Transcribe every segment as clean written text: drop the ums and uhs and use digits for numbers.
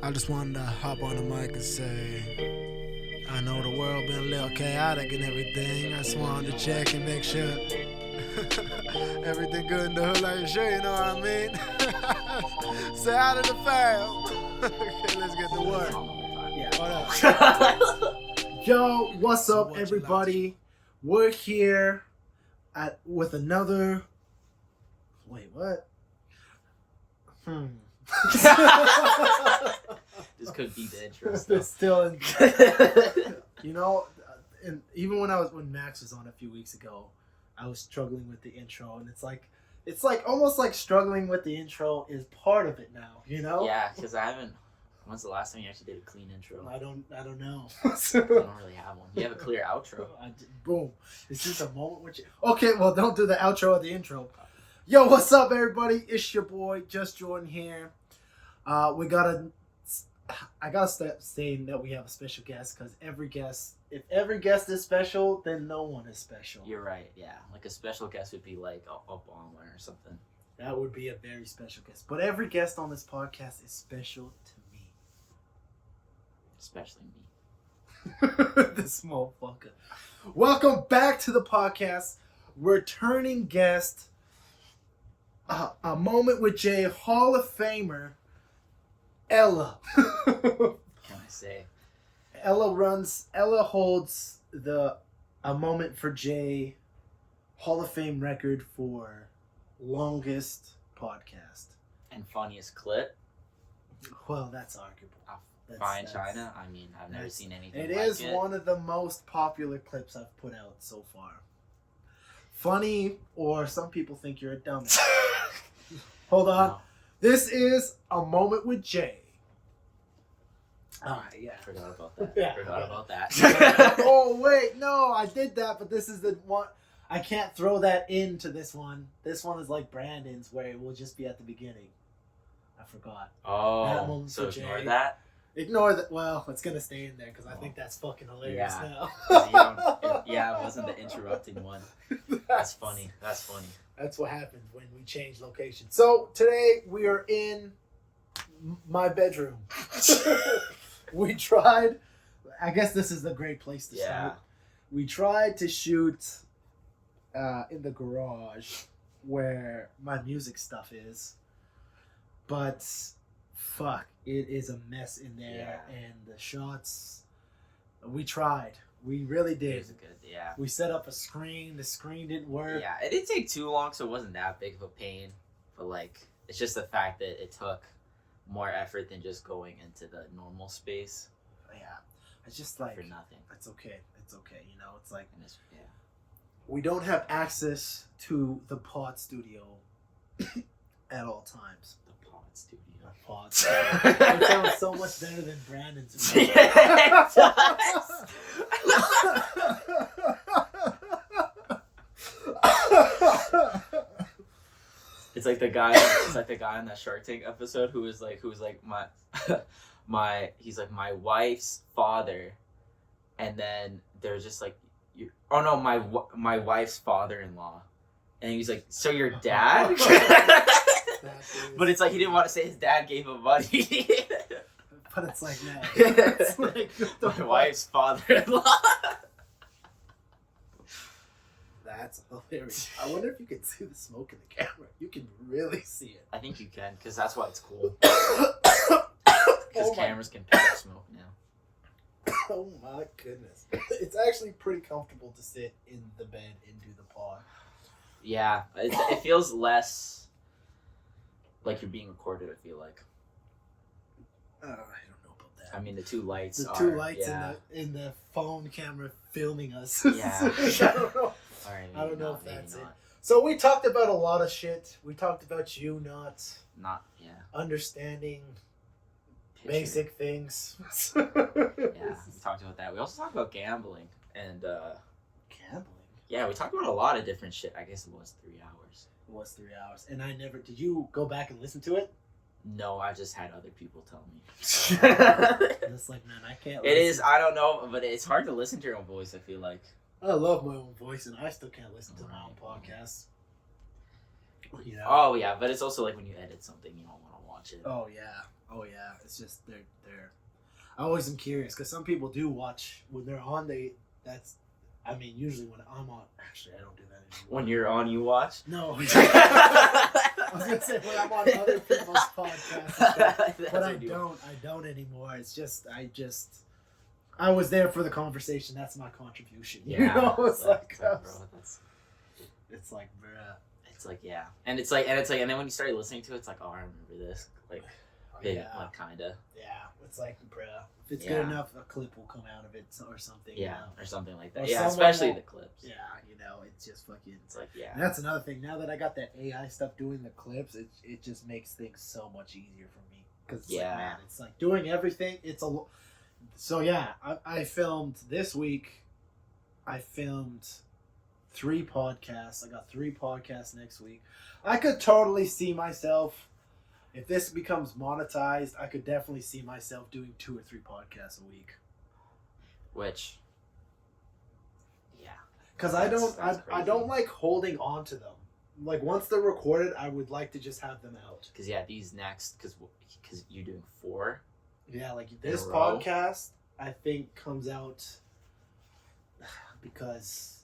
I just wanted to hop on the mic and say, I know the world been a little chaotic and everything. I just wanted to check and make sure everything good in the hood, like you sure, you know what I mean? Say out of the fam. Okay, let's get to work. Yeah. Yo, what's up, everybody? We're here with another. Wait, what? This could be the intro. It's still in. You know, and even when Max was on a few weeks ago, I was struggling with the intro, and it's like almost like struggling with the intro is part of it now. You know? Yeah, because I haven't. When's the last time you actually did a clean intro? I don't know. I don't really have one. You have a clear outro. Boom. It's just a moment with you. Okay, well, don't do the outro or the intro. Yo, what's up, everybody? It's your boy, JusJrdn here. I gotta start saying that we have a special guest, because if every guest is special, then no one is special. You're right, yeah. Like a special guest would be like a Obama or something. That would be a very special guest. But every guest on this podcast is special to me. Especially me. This motherfucker. Welcome back to the podcast. Returning guest, a moment with Jay, Hall of Famer, Ella. Can I say? Ella holds a moment for Jay Hall of Fame record for longest podcast. And funniest clip? Well, that's arguable. Fine China? I mean, I've never seen anything like it. It is one of the most popular clips I've put out so far. Funny, or some people think you're a dumbass. Hold on. No. This is a moment with Jay. Yeah. Forgot about that. Forgot about that. Oh, wait. No, I did that, but this is the one. I can't throw that into this one. This one is like Brandon's, where it will just be at the beginning. I forgot. Oh, so ignore that? Ignore that. Well, it's going to stay in there, because I think that's fucking hilarious now. It wasn't the interrupting one. That's funny. That's what happens when we change location. So, today we are in my bedroom. We tried. I guess this is the great place to start. We tried to shoot in the garage where my music stuff is. But, fuck. It is a mess in there, and the shots. We tried. We really did. It was good, yeah. We set up a screen. The screen didn't work. Yeah, it didn't take too long, so it wasn't that big of a pain. But like, it's just the fact that it took more effort than just going into the normal space. Yeah, it's just like for nothing. It's okay. It's okay. You know, it's like yeah. We don't have access to the pod studio at all times. Studio. Pods. It sounds so much better than Brandon's. Yeah, it does. It's like the guy on that Shark Tank episode who was like my wife's father, and then there's just like my wife's father-in-law, and he's like, so your dad. But it's like he didn't want to say his dad gave him money. But it's like, man. It's like, my wife's father-in-law. That's hilarious. I wonder if you can see the smoke in the camera. You can really see it. I think you can, because that's why it's cool. Because cameras can pick up smoke now. Oh my goodness. It's actually pretty comfortable to sit in the bed and do the pod. Yeah, it feels less like you're being recorded, I feel like. I don't know about that. I mean, the two lights in the phone camera filming us. Yeah. I don't know. All right, I don't know if that's it. So we talked about a lot of shit. We talked about you not understanding basic things. Yeah, we talked about that. We also talked about gambling and gambling. Yeah, we talked about a lot of different shit. I guess it was 3 hours. It was 3 hours, and I never. Did you go back and listen to it? No, I just had other people tell me. It's like, man, I can't. It is. I don't know, but it's hard to listen to your own voice. I feel like. I love my own voice, and I still can't listen to my own podcast. You know? Oh yeah, but it's also like when you edit something, you don't want to watch it. Oh yeah. Oh yeah, it's just they're. I always am curious because some people do watch when they're on. I mean, usually when I'm on. Actually, I don't do that anymore. When you're on, you watch. No. I was gonna say when I'm on other people's podcasts, but I don't anymore. It's just I was there for the conversation. That's my contribution. Yeah, you know, it's like bro, it's like bruh. It's like yeah, and then when you start listening to it, it's like, oh, I remember this, like, Yeah. like kinda. Yeah, it's like, bruh, if it's good enough, a clip will come out of it or something. Yeah, you know? or something like that. Or Yeah, especially the clips. Yeah, you know, it's just fucking. It's like yeah. And that's another thing. Now that I got that AI stuff doing the clips, it just makes things so much easier for me. Because like, man, it's like doing everything. So yeah, I filmed this week. I filmed 3 podcasts. I got 3 podcasts next week. I could totally see myself, if this becomes monetized, I could definitely see myself doing 2 or 3 podcasts a week. Which, yeah. Because I don't like holding on to them. Like once they're recorded, I would like to just have them out. Because yeah, these next, because you're doing 4. Yeah, like this podcast, I think comes out because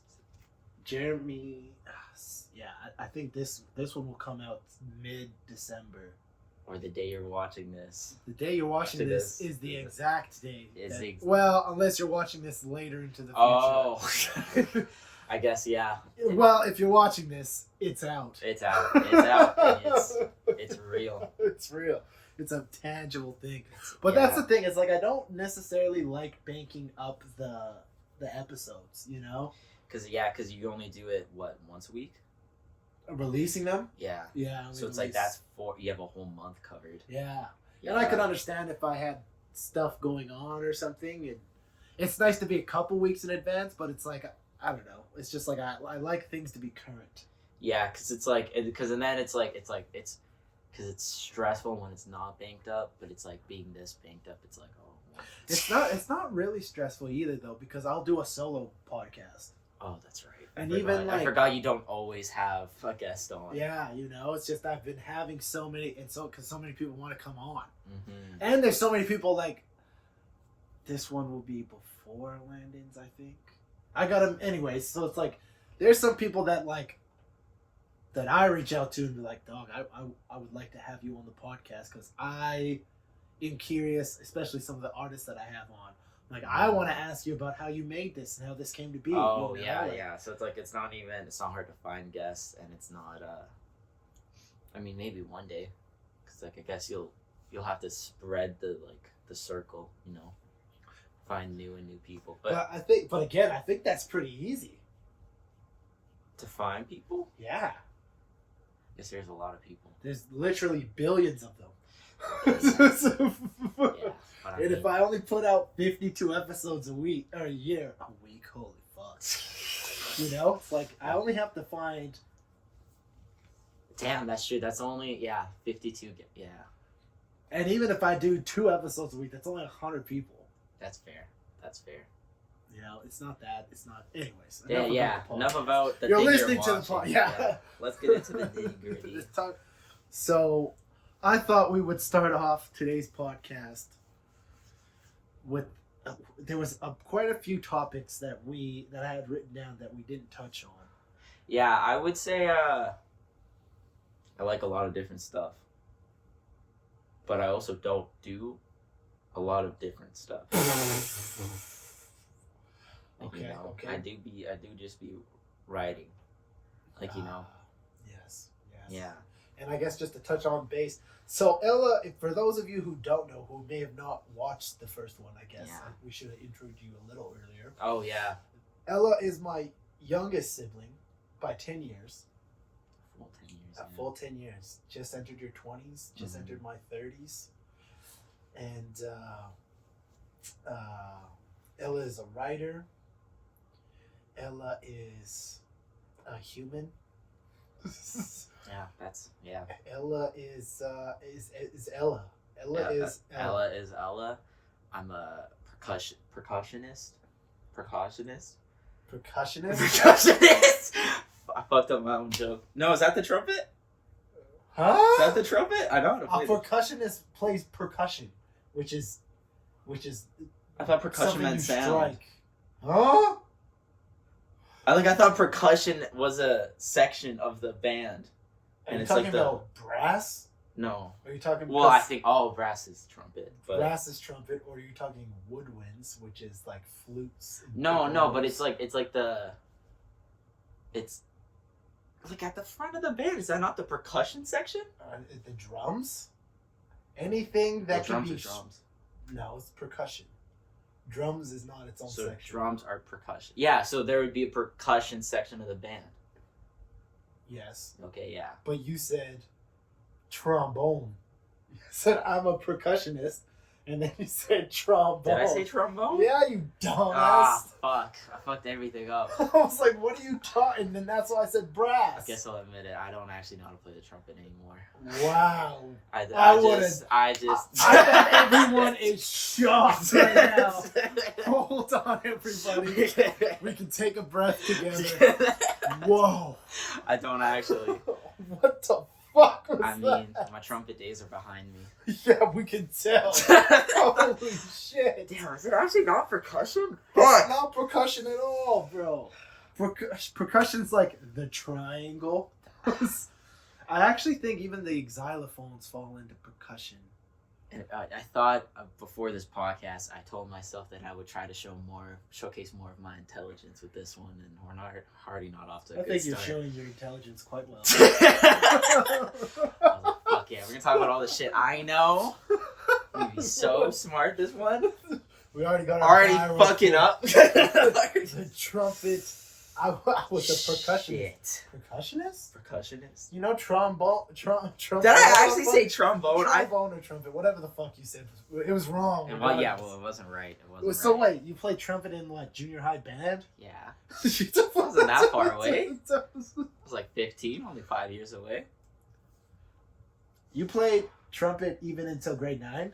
Jeremy. Yeah, I think this one will come out mid-December. Or the day you're watching this. The day you're watching this is the exact day. Well, unless you're watching this later into the future. Oh. I guess, yeah. Well, if you're watching this, it's out. It's out. It's out. And it's real. It's real. It's a tangible thing. But that's the thing. It's like I don't necessarily like banking up the episodes, you know? Because you only do it, once a week? Releasing them? Yeah. Yeah. So it's like that's 4, you have a whole month covered. Yeah. And I could understand if I had stuff going on or something. It's nice to be a couple weeks in advance, but it's like, I don't know. It's just like I like things to be current. Yeah, because it's like, because it's stressful when it's not banked up, but it's like being this banked up, it's like, oh. It's not really stressful either though, because I'll do a solo podcast. Oh, that's right. And I forgot you don't always have a guest on. Yeah, you know, it's just I've been having so many, because so many people want to come on, and there's so many people like. This one will be before Landon's, I think. I got him anyways, so it's like there's some people that like that I reach out to and be like, dog, I would like to have you on the podcast because I am curious, especially some of the artists that I have on. Like, I want to ask you about how you made this and how this came to be. Oh, you know? Yeah. So it's like, it's not hard to find guests, and it's not, I mean, maybe one day, because, like, I guess you'll have to spread the circle, you know, find new people. But I think that's pretty easy. To find people? Yeah. I guess there's a lot of people. There's literally billions of them. Yeah. And if I only put out 52 episodes a year, holy fuck. You know? It's like, I only have to find... Damn, that's true. That's only, 52, yeah. And even if I do 2 episodes a week, that's only 100 people. That's fair. You know, it's not that. It's not... Anyways. Enough about the You're thing listening you're to the watching. yeah. Let's get into the nitty-gritty. So, I thought we would start off today's podcast with there was quite a few topics that I had written down that we didn't touch on. Yeah, I would say I like a lot of different stuff, but I also don't do a lot of different stuff. Okay. I do just be writing, like you know. Yes. Yeah. And I guess just to touch on base. So Ella, for those of you who don't know, who may have not watched the first one, I guess we should have introduced you a little earlier. Oh yeah. Ella is my youngest sibling by 10 years. Full 10 years. Full 10 years. Just entered your 20s. Just entered my 30s. And Ella is a writer. Ella is a human. Ella is Ella. Ella is Ella. I'm a percussionist. I fucked up my own joke. No, is that the trumpet? Huh? Is that the trumpet? I know how to A play. percussionist plays percussion, which is. I thought percussion something meant you sound. strike. Huh? I thought percussion was a section of the band. Are And you it's talking like the- about brass? No. Are you talking? Well, I think all brass is trumpet, but brass is trumpet, or are you talking woodwinds, which is like flutes? And no, but piccoloes? it's like it's like at the front of the band. Is that not the percussion section? The drums. Anything that can drums be are drums. No, it's percussion. Drums is not its own So section. drums are percussion. Yeah, so there would be a percussion section of the band. Yes, Okay, yeah. but you said trombone. You said I'm a percussionist, and then you said trombone. Did I say trombone? Yeah, you dumbass. Ah, fuck. I fucked everything up. I was like, what are you talking? And then that's why I said brass. I guess I'll admit it. I don't actually know how to play the trumpet anymore. Wow. I I just. bet everyone is shocked right now. Hold on, everybody. We can take a breath together. Whoa. I don't actually. What the fuck was I mean, my trumpet days are behind me. that? Yeah, we can tell. Holy shit. Damn, is it actually not percussion? It's not percussion at all, bro. Percussion's like the triangle. I actually think even the xylophones fall into percussion. And I thought before this podcast, I told myself that I would try to showcase more of my intelligence with this one, and we're already not off to a I good think you're start. showing your intelligence quite well. I was like, fuck yeah, we're gonna talk about all the shit I know. I'm gonna be so smart this one. We already got our viral fucking clip. up. The trumpet. I was a percussionist. Shit. Percussionist? Percussionist. You know trombone? Trumpet. Did I actually say trombone? Trombone or trumpet, whatever the fuck you said. It was wrong. It wasn't right. It wasn't So right. wait, you played trumpet in what, junior high band? Yeah. It wasn't that far away. I was like 15, only 5 years away. You played trumpet even until grade 9?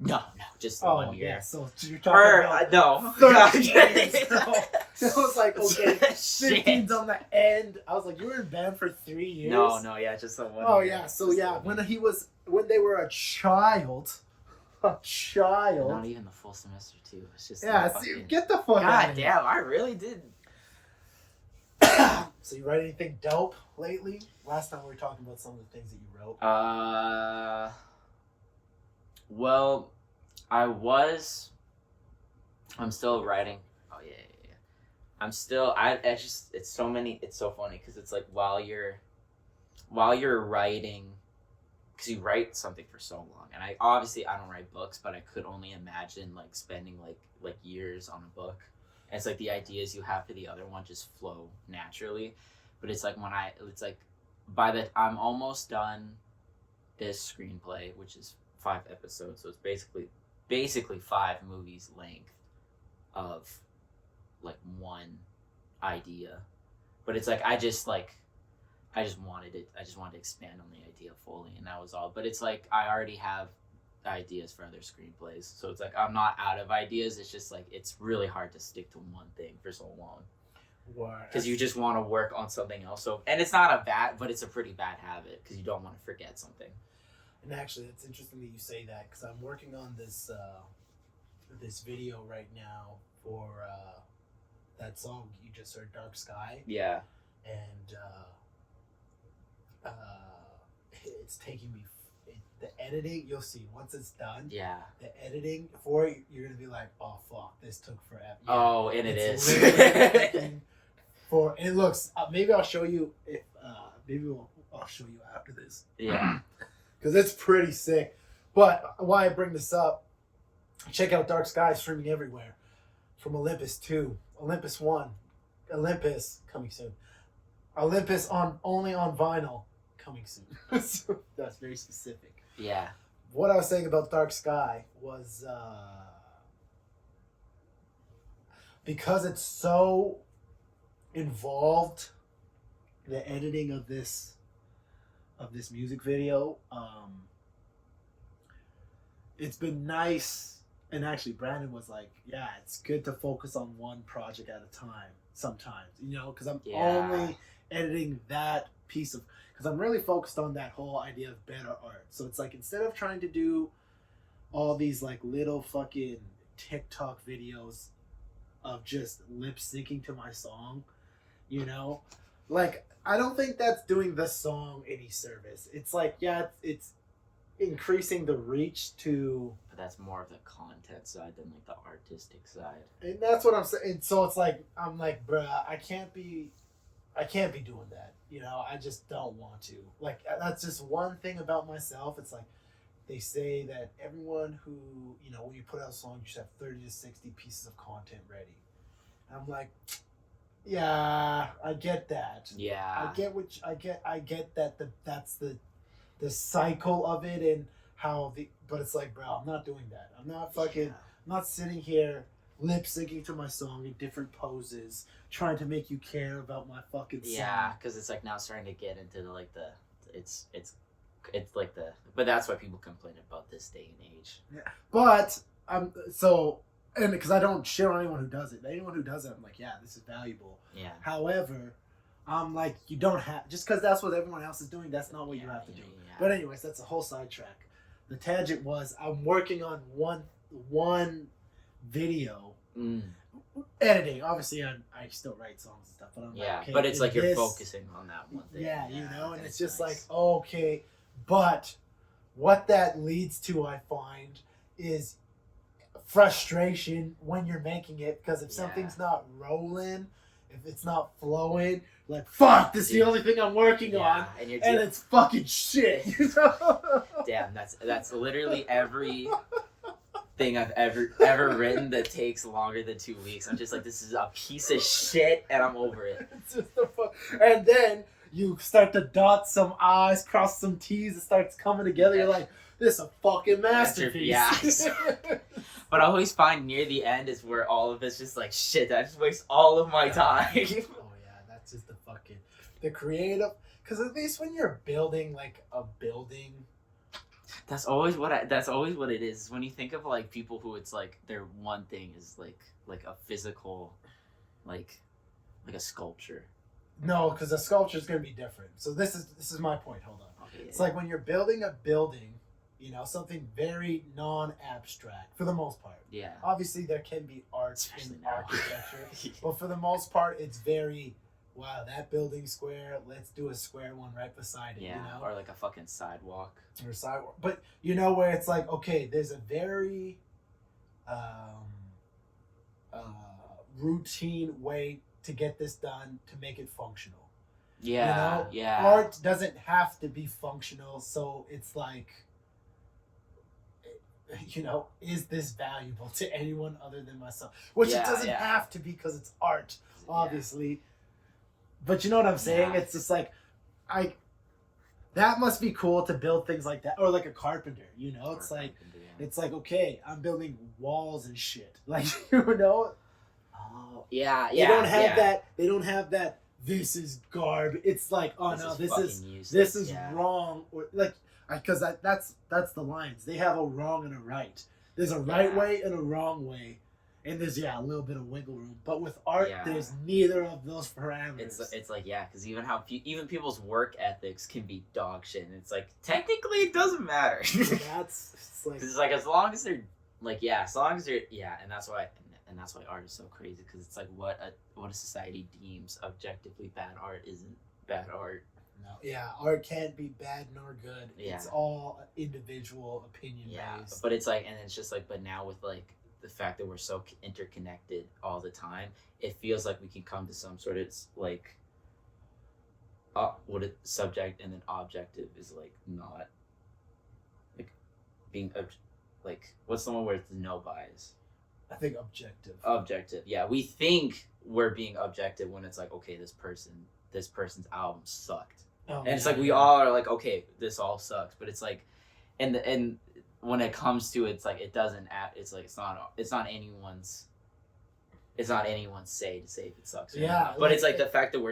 No, just Oh, 1 year. yeah. So you're talking about No. 13 years. I was like, okay, Shit. 15's on the end. I was like, you were in band for 3 years? No, yeah, just the 1 Oh year. yeah, so Just yeah, the 1 when year. they were a child. Not even the full semester too. It's just Yeah, like see, fucking... get the fuck out God of damn, I really did. here. So you write anything dope lately? Last time we were talking about some of the things that you wrote. Well, I'm still writing. Oh yeah. I'm still. It's so many. It's so funny because it's like while you're writing, because you write something for so long, and I don't write books, but I could only imagine like spending like years on a book. And it's like the ideas you have for the other one just flow naturally, but it's like I'm almost done this screenplay, which is 5 episodes, so it's basically 5 movies length of like one idea. But it's like I just wanted to expand on the idea fully, and that was all. But it's like I already have ideas for other screenplays, so it's like I'm not out of ideas. It's just like it's really hard to stick to one thing for so long because you just want to work on something else. So, and it's not a bad, but it's a pretty bad habit because you don't want to forget something. And actually, it's interesting that you say that because I'm working on this this video right now for that song you just heard, Dark Sky. Yeah. And it's taking me. The editing, you'll see once it's done. Yeah. The editing for it, you're gonna be like, oh fuck, this took forever. Yeah, Oh, and it it's is. literally taking it looks. Maybe I'll show you if. I'll show you after this. Yeah. Because it's pretty sick. But why I bring this up, check out Dark Sky streaming everywhere. From Olympus 2, Olympus 1, Olympus coming soon. Olympus only on vinyl coming soon. So that's very specific. Yeah. What I was saying about Dark Sky was because it's so involved, the editing of this music video, it's been nice. And actually Brandon was like, yeah, it's good to focus on one project at a time sometimes, because I'm only editing that piece of, because I'm really focused on that whole idea of better art. So it's like, instead of trying to do all these like little fucking TikTok videos of just lip syncing to my song, you know, like I don't think that's doing the song any service. It's like, yeah, it's increasing the reach to, but that's more of the content side than like the artistic side. and that's what I'm saying. So it's like, I'm like, bruh, I can't be doing that. You know, I just don't want to. Like, that's just one thing about myself. It's like, they say that everyone who, you know, when you put out a song, you should have 30 to 60 pieces of content ready. And I'm like, yeah, I get that. Yeah. I get that that's the cycle of it and how but it's like, bro, I'm not doing that. I'm not fucking, I'm not sitting here lip syncing to my song in different poses, trying to make you care about my fucking song. Yeah, because it's like now starting to get into it's like but that's why people complain about this day and age. Yeah. But and because I don't shit on anyone who does it. Anyone who does it, I'm like, yeah, this is valuable. Yeah. However, I'm like, you don't have, just because that's what everyone else is doing, that's not what you have to do. Yeah. But anyways, that's a whole sidetrack. The tangent was, I'm working on one video. Editing. Obviously, I still write songs and stuff, but I'm like, okay, but it's like you're focusing on that one thing. Yeah, you know, and it's just nice. like, okay, but what that leads to, I find, is frustration when you're making it, because if something's not rolling, if it's not flowing, like, fuck, this is the only thing I'm working on, and it's fucking shit, you know? Damn, that's literally every thing I've ever written that takes longer than 2 weeks. I'm just like, this is a piece of shit, and I'm over it. It's just and then you start to dot some I's, cross some T's, it starts coming together, you're like, this is a fucking masterpiece. Yeah. But I always find near the end is where all of it's just like, shit, I just waste all of my time. Oh yeah, that's just the creative, because at least when you're building like a building, that's always what it is. When you think of like people who it's like their one thing is like a physical, like a sculpture. No, because a sculpture is going to be different. So this is my point. Hold on. Okay, it's like when you're building a building, you know, something very non-abstract for the most part. Yeah. Obviously, there can be art Especially in now. architecture, but for the most part, it's very, wow, that building's square. Let's do a square one right beside it. Yeah. You know? Or like a fucking sidewalk. Or sidewalk. But you know where it's like, okay, there's a very routine way to get this done to make it functional. Yeah. You know? Yeah. Art doesn't have to be functional, so it's like, you know, is this valuable to anyone other than myself? Which it doesn't have to be, because it's art, obviously. Yeah. But you know what I'm saying? Yeah. It's just like, that must be cool to build things like that, or like a carpenter. You know, it's like, okay, I'm building walls and shit. Like, you know. Oh yeah, yeah. They don't have that. They don't have that. This is garbage. It's like, oh no, this is wrong, or like. Because that's the lines. They have a wrong and a right. There's a right way and a wrong way, and there's a little bit of wiggle room. But with art, there's neither of those parameters. It's like because even people's work ethics can be dog shit, and it's like technically it doesn't matter. It's like as long as they're like as long as they're and that's why art is so crazy, because it's like what a society deems objectively bad art isn't bad art. No. Yeah, art can't be bad nor good. Yeah. It's all individual opinion based. But it's like, and it's just like, but now with like the fact that we're so interconnected all the time, it feels like we can come to some sort of like, what a subject and then objective is like not like being like, what's the one where it's no bias? I think objective. Objective, yeah. We think we're being objective when it's like, okay, this person's album sucked. And it's like we all are like, okay, this all sucks, but it's like, and when it comes to it, it's like it doesn't. It's like it's not anyone's say to say if it sucks. But like, it's like the fact that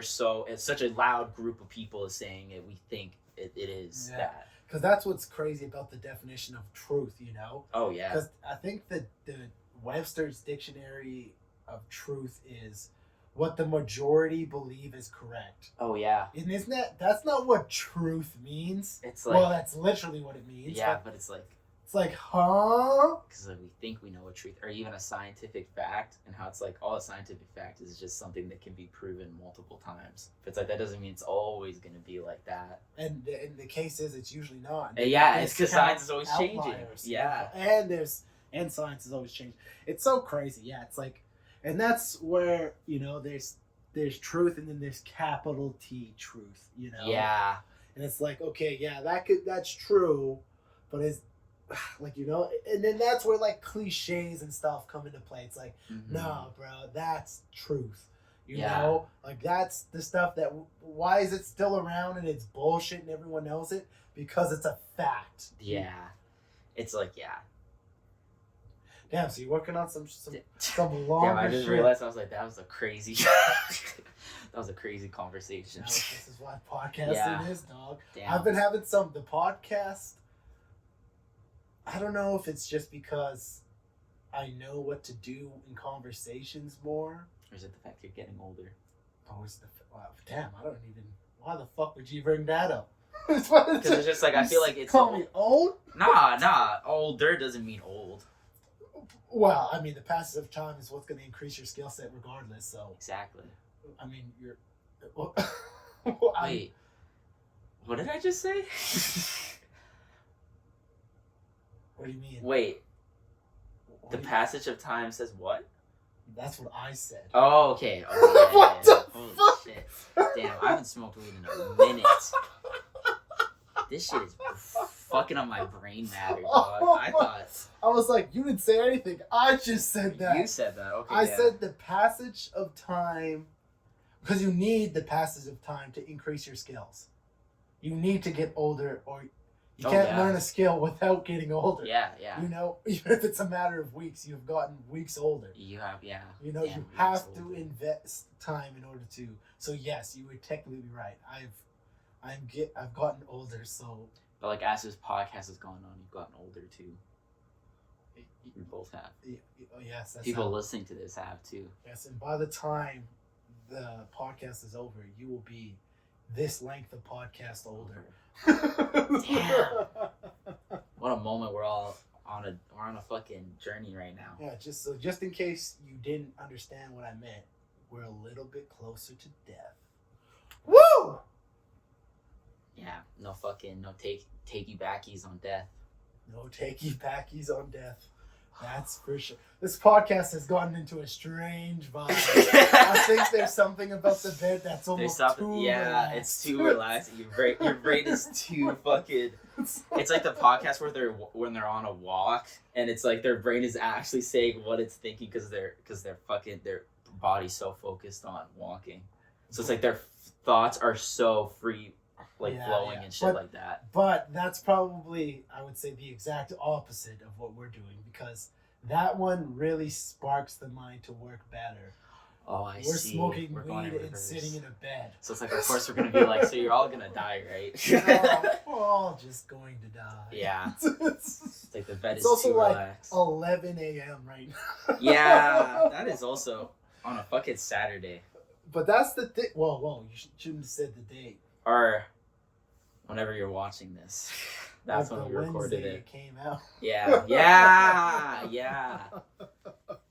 it's such a loud group of people is saying it. We think it is that. Because that's what's crazy about the definition of truth, you know. Oh yeah. Because I think that the Webster's dictionary of truth is what the majority believe is correct. Oh yeah. And that's not what truth means. It's like, well, that's literally what it means. Yeah, but it's like, huh? Because like, we think we know a truth, or even a scientific fact, and how it's like all a scientific fact is just something that can be proven multiple times. But it's like that doesn't mean it's always gonna be like that. And the case is, it's usually not. Yeah, it's because science is always changing. Outliers. Yeah, and science is always changing. It's so crazy. Yeah, it's like, and that's where there's truth, and then there's capital T truth. Yeah. And it's like, okay, yeah, that's true, but it's like, and then that's where like cliches and stuff come into play. It's like, nah, bro, that's truth. You know, like that's the stuff that. Why is it still around and it's bullshit and everyone knows it? Because it's a fact. Yeah, it's like Damn, so you're working on some longer Damn, I just shit. realized I was like, that was a crazy conversation. This is what podcasting is, dog. Damn. I've been having the podcast. I don't know if it's just because I know what to do in conversations more. Or is it the fact you're getting older? Oh, damn, I don't even. Why the fuck would you bring that up? Because it's just like, I feel like it's. Call me old? Nah. Older doesn't mean old. Well, I mean, the passage of time is what's going to increase your skill set regardless, so. Exactly. I mean, you're. Wait. What did I just say? What do you mean? Wait. The passage of time says what? That's what I said. Oh, okay. Oh, What the Holy fuck? shit. Damn, I haven't smoked weed in a minute. This shit is fucking up my brain matter, dog. I was like, you didn't say anything. I just said that. You said that. Okay. I said the passage of time, because you need the passage of time to increase your skills. You need to get older, or you can't learn a skill without getting older. Yeah. Even if it's a matter of weeks, you've gotten weeks older. You have, yeah. You have to invest time in order to. So yes, you would technically be right. I've gotten older, so. But like as this podcast has gone on, you've gotten older too. We both have. Oh yes, people listening to this have too. Yes, and by the time the podcast is over, you will be this length of podcast older. Damn. What a moment. We're all on a fucking journey right now. Yeah, just in case you didn't understand what I meant, we're a little bit closer to death. Woo! Yeah, no takey backies on death. No takey backies on death. That's for sure. This podcast has gotten into a strange vibe. I think there's something about the bed that's almost too relaxed. It's too relaxed. Your brain is too fucking. It's like the podcast where when they're on a walk and it's like their brain is actually saying what it's thinking because their body's so focused on walking. So it's like their thoughts are so free, flowing and shit like that. But that's probably, I would say, the exact opposite of what we're doing, because that one really sparks the mind to work better. Oh, I see. We're smoking weed and sitting in a bed. So it's like, of course, we're going to be like, so you're all going to die, right? Yeah, we're all just going to die. Yeah. It's like the bed is also too like relaxed. 11 a.m. right now. Yeah, that is also on a fucking Saturday. But that's the thing. Whoa, you shouldn't have said the date. Or whenever you're watching this. That's when we recorded Wednesday it. Came out. Yeah.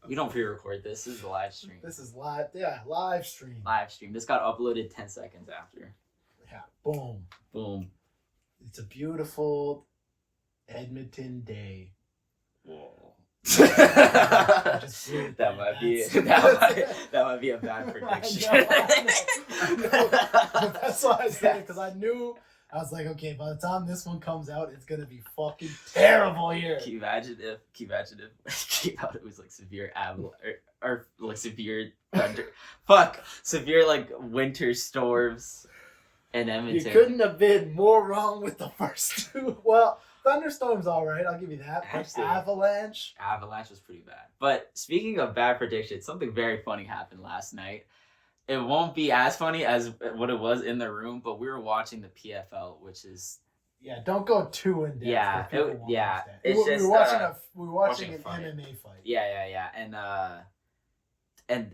We don't pre-record this. This is a live stream. This is live. Yeah, live stream. Live stream. This got uploaded 10 seconds after. Yeah. Boom. It's a beautiful Edmonton day. Whoa. that might be a bad prediction. I know. That's why I said it, because I was like, okay, by the time this one comes out, it's gonna be fucking terrible here. Can you imagine if came out it was like severe or like severe thunder severe like winter storms in Edmonton. You couldn't have been more wrong with the first two. Well, thunderstorm's all right, I'll give you that. But avalanche was pretty bad. But speaking of bad predictions, something very funny happened last night. It won't be as funny as what it was in the room, but we were watching the PFL, which is... Yeah, don't go too in depth. Yeah, we were watching an MMA fight. Yeah. and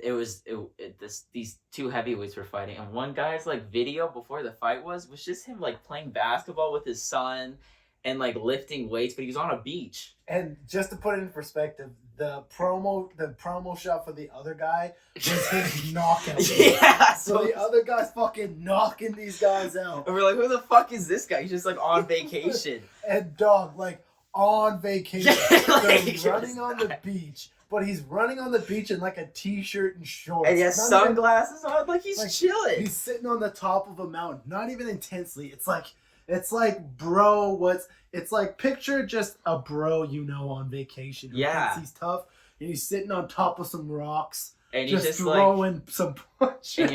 these two heavyweights were fighting, and one guy's like video before the fight was just him like playing basketball with his son and like lifting weights, but he was on a beach. And just to put it in perspective, the promo shot for the other guy was his knockout. Yeah, so the other guy's fucking knocking these guys out. And we're like, who the fuck is this guy? He's just like on vacation. And dog, like on vacation. Like, They're running on the beach. But he's running on the beach in like a t-shirt and shorts. And he has sunglasses on, like he's chilling. He's sitting on the top of a mountain, not even intensely. It's like, bro, it's like picture just a bro on vacation. Yeah. He's tough, and he's sitting on top of some rocks. And you just throwing some punches. And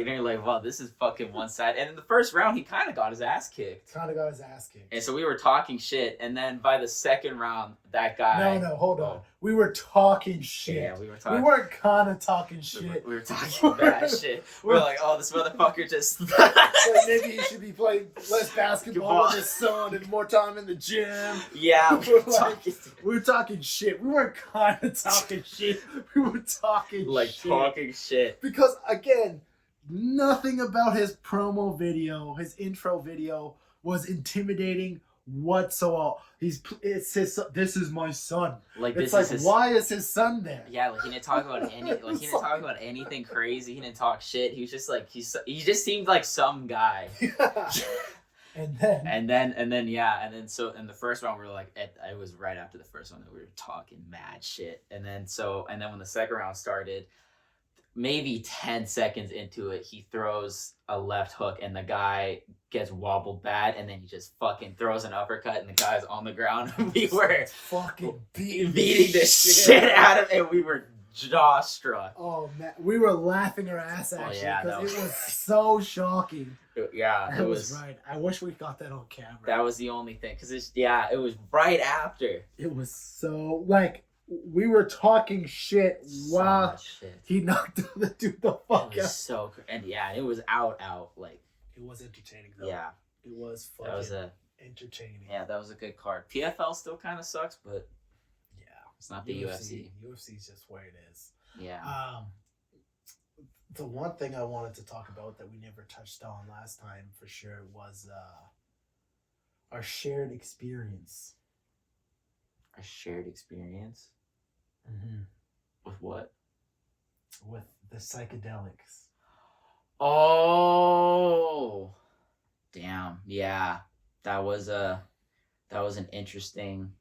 you're like, wow, this is fucking one side. And in the first round, he kind of got his ass kicked. And so we were talking shit. And then by the second round, that guy. No, hold on. We were talking shit. Yeah, we were talking. We weren't kind of talking shit. We were talking bad shit. We're like, oh, this motherfucker just. Like maybe he should be playing less basketball with his son and more time in the gym. Yeah, we were talking shit. We weren't kind of talking shit. We were talking talking shit. Because again, nothing about his promo video, his intro video, was intimidating whatsoever. This is my son. Like it's like, why is his son there? Yeah, like he didn't talk about talk about anything crazy. He didn't talk shit. He was just like he just seemed like some guy. Yeah. And then so in the first round we were like, it was right after the first one that we were talking mad shit. And then when the second round started, maybe 10 seconds into it, he throws a left hook and the guy gets wobbled bad, and then he just fucking throws an uppercut and the guy's on the ground. And we were fucking beating the shit out of him, and we were jaw struck. Oh man, we were laughing our ass actually because it was so shocking. Yeah, it was right. I wish we got that on camera. That was the only thing, because it was right after. It was so like we were talking shit while he knocked the dude the fuck out. So and it was out like. It was entertaining though. Yeah, it was fucking entertaining. Yeah, that was a good card. PFL still kind of sucks, but it's not the UFC. UFC's just where it is. Yeah. The one thing I wanted to talk about that we never touched on last time for sure was our shared experience. Our shared experience? Mm-hmm. With what? With the psychedelics. Oh, damn! Yeah, that was an interesting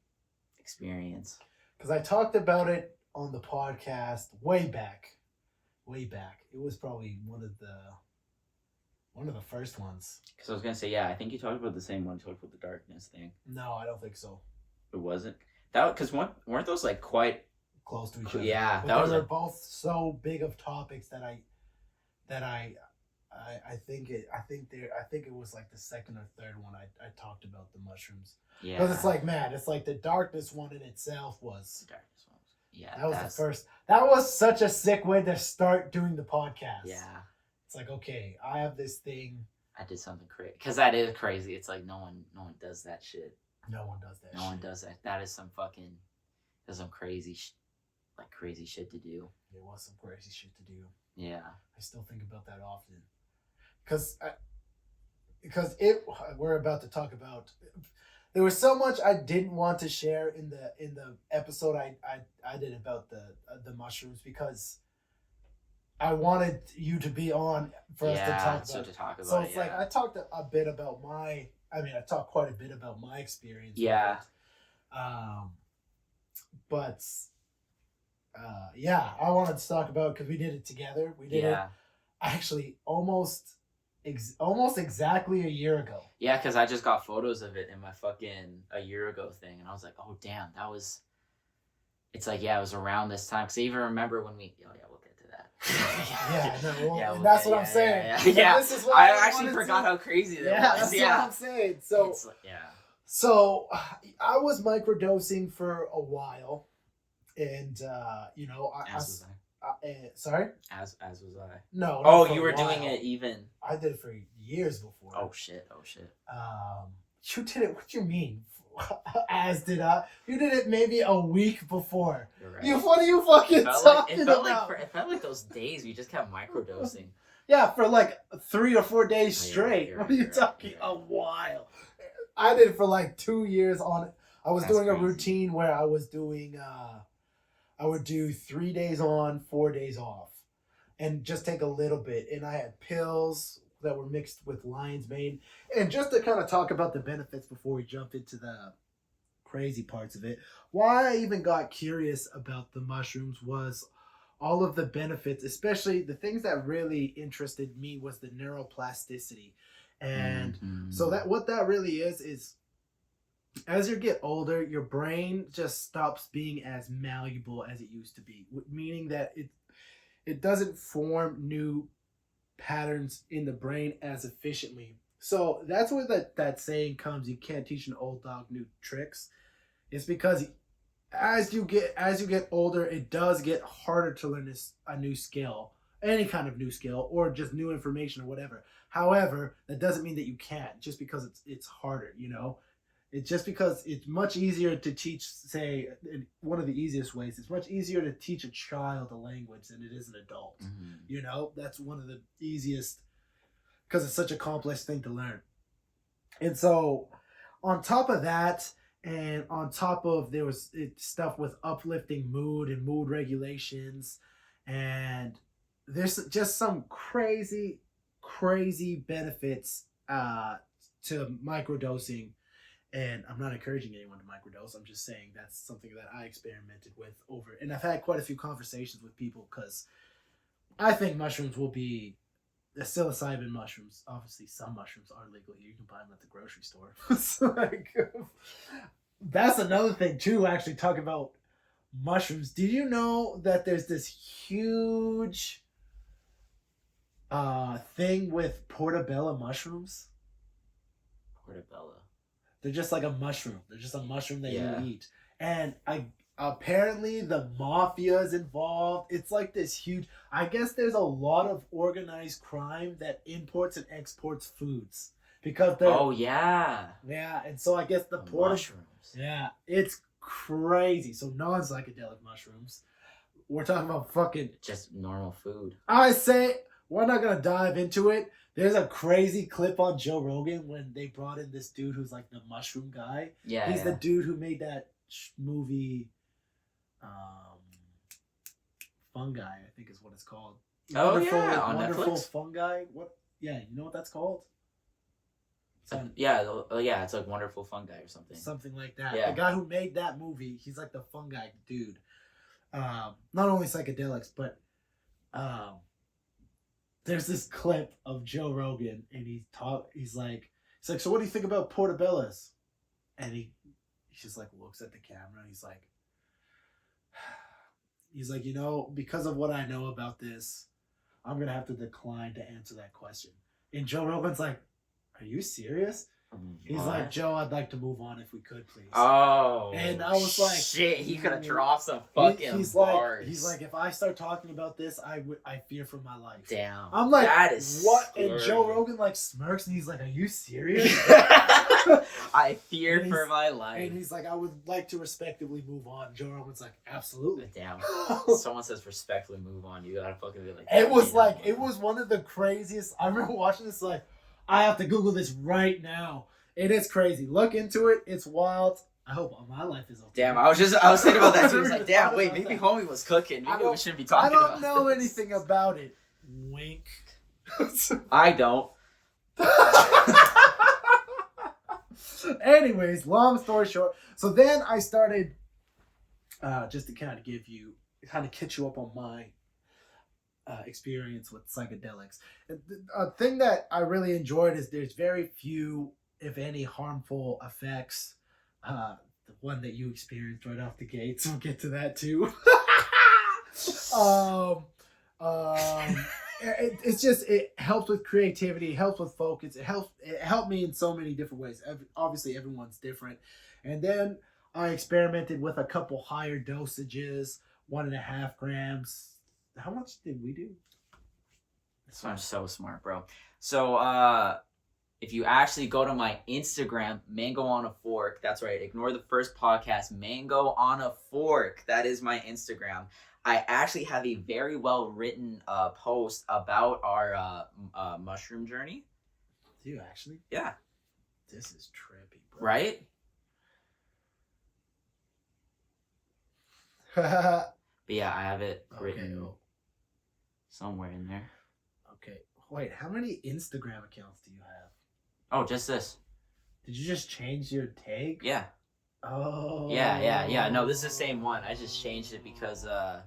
experience. Because I talked about it on the podcast way back. It was probably one of the first ones. Because I was gonna say, I think you talked about the same one. You talked about the darkness thing. No, I don't think so. It wasn't that because weren't those like quite close to each other? Yeah, but they were both so big of topics that I think it was like the second or third one I talked about the mushrooms. Yeah. Because it's like, man, it's like the darkness one in itself was. The darkness one. Yeah. That was the first. That was such a sick way to start doing the podcast. Yeah. It's like, okay, I have this thing. I did something crazy. Because that is crazy. It's like no one does that shit. No one does that. No one does that. That is some crazy crazy shit to do. It was some crazy shit to do. Yeah. I still think about that often. Because we're about to talk about. There was so much I didn't want to share in the episode I did about the mushrooms because I wanted you to be on for us to talk about. So it's like I talked a bit about I talked quite a bit about my experience. Yeah. But I wanted to talk about it because we did it together. We did it actually almost exactly a year ago. Yeah, because I just got photos of it in my fucking a year ago thing, and I was like, oh damn, that was. It's like it was around this time. Because I even remember when we. Oh yeah, we'll get to that. That's what I'm saying. Yeah. This is what I actually forgot how crazy that was. That's what I'm saying. So So I was microdosing for a while, and sorry? As was I. No. Oh, you were doing it even. I did it for years before. Oh shit. You did it. What do you mean? As did I. You did it maybe a week before. You're right. What are you fucking talking about? It felt like those days we just kept microdosing. Yeah, for like 3 or 4 days straight. You're What right, are you you're right, talking? you're right. A while. I did it for like 2 years on it. I was That's doing a crazy. routine where I was doing, I would do 3 days on, 4 days off, and just take a little bit. And I had pills that were mixed with lion's mane. And just to kind of talk about the benefits before we jump into the crazy parts of it, why I even got curious about the mushrooms was all of the benefits, especially the things that really interested me was the neuroplasticity. And so that what that really is as you get older, your brain just stops being as malleable as it used to be, meaning that it doesn't form new patterns in the brain as efficiently. So that's where that saying comes, you can't teach an old dog new tricks. It's because as you get older, it does get harder to learn a new skill, any kind of new skill, or just new information or whatever. However, that doesn't mean that you can't, just because it's harder, you know? It's just because it's much easier to teach, say, one of the easiest ways, it's much easier to teach a child a language than it is an adult. Mm-hmm. You know, that's one of the easiest, because it's such a complex thing to learn. And so on top of that, and on top of there was stuff with uplifting mood and mood regulations, and there's just some crazy benefits to microdosing. And I'm not encouraging anyone to microdose. I'm just saying that's something that I experimented with over. And I've had quite a few conversations with people because I think mushrooms will be psilocybin mushrooms. Obviously, some mushrooms are legal here. You can buy them at the grocery store. So, like, that's another thing, too, actually, talk about mushrooms. Did you know that there's this huge thing with portobello mushrooms? Portobello. They're just like a mushroom. They're just a mushroom that Yeah. you eat. And apparently the mafia is involved. It's like this huge... I guess there's a lot of organized crime that imports and exports foods. Because they're... Oh, yeah. Yeah, and so I guess the mushrooms. Yeah, it's crazy. So non-psychedelic mushrooms. We're talking about fucking... Just normal food. I say, we're not going to dive into it. There's a crazy clip on Joe Rogan when they brought in this dude who's like the mushroom guy. Yeah, He's the dude who made that movie, Fungi, I think is what it's called. Oh, Wonderful, yeah, on Wonderful Netflix. Fungi. What? Yeah, you know what that's called? Yeah, it's like Wonderful Fungi or something. Something like that. Yeah. The guy who made that movie, he's like the fungi dude. Not only psychedelics, but there's this clip of Joe Rogan, and he's like, so what do you think about portobellos? And he just like looks at the camera, and he's like, you know, because of what I know about this, I'm gonna have to decline to answer that question. And Joe Rogan's like, are you serious? He's like, Joe, I'd like to move on if we could, please. Oh. And I was like, shit, he could have dropped some fucking bars. He's like, if I start talking about this, I fear for my life. Damn. I'm like, that is what? scary. And Joe Rogan like smirks, and he's like, are you serious? I fear And for my life. And he's like, I would like to respectively move on. Joe Rogan's like, absolutely. Damn. Someone says respectfully move on. You gotta fucking be like. It was one of the craziest. I remember watching this like, I have to Google this right now. It is crazy. Look into it. It's wild. I hope my life is okay. Damn, I was thinking about that too. I was like, damn, wait, maybe homie was cooking. Maybe we shouldn't be talking about I don't know this. anything about it. Wink. I don't. Anyways, long story short. So then I started, just to kind of catch you up on my experience with psychedelics. A thing that I really enjoyed is there's very few, if any, harmful effects. The one that you experienced right off the gate, so we'll get to that too. It's just, it helps with creativity, it helps with focus, it helped me in so many different ways. Obviously everyone's different. And then I experimented with a couple higher dosages, 1.5 grams. How much did we do? I'm so smart, bro. So, if you actually go to my Instagram, Mango on a Fork, that's right, ignore the first podcast, Mango on a Fork, that is my Instagram. I actually have a very well written post about our mushroom journey. Do you actually? Yeah. This is trippy, bro. Right? Okay. But yeah, I have it written somewhere in there. Okay. Wait, how many Instagram accounts do you have? Oh, just this. Did you just change your tag? Yeah. Oh. Yeah. No, this is the same one. I just changed it because I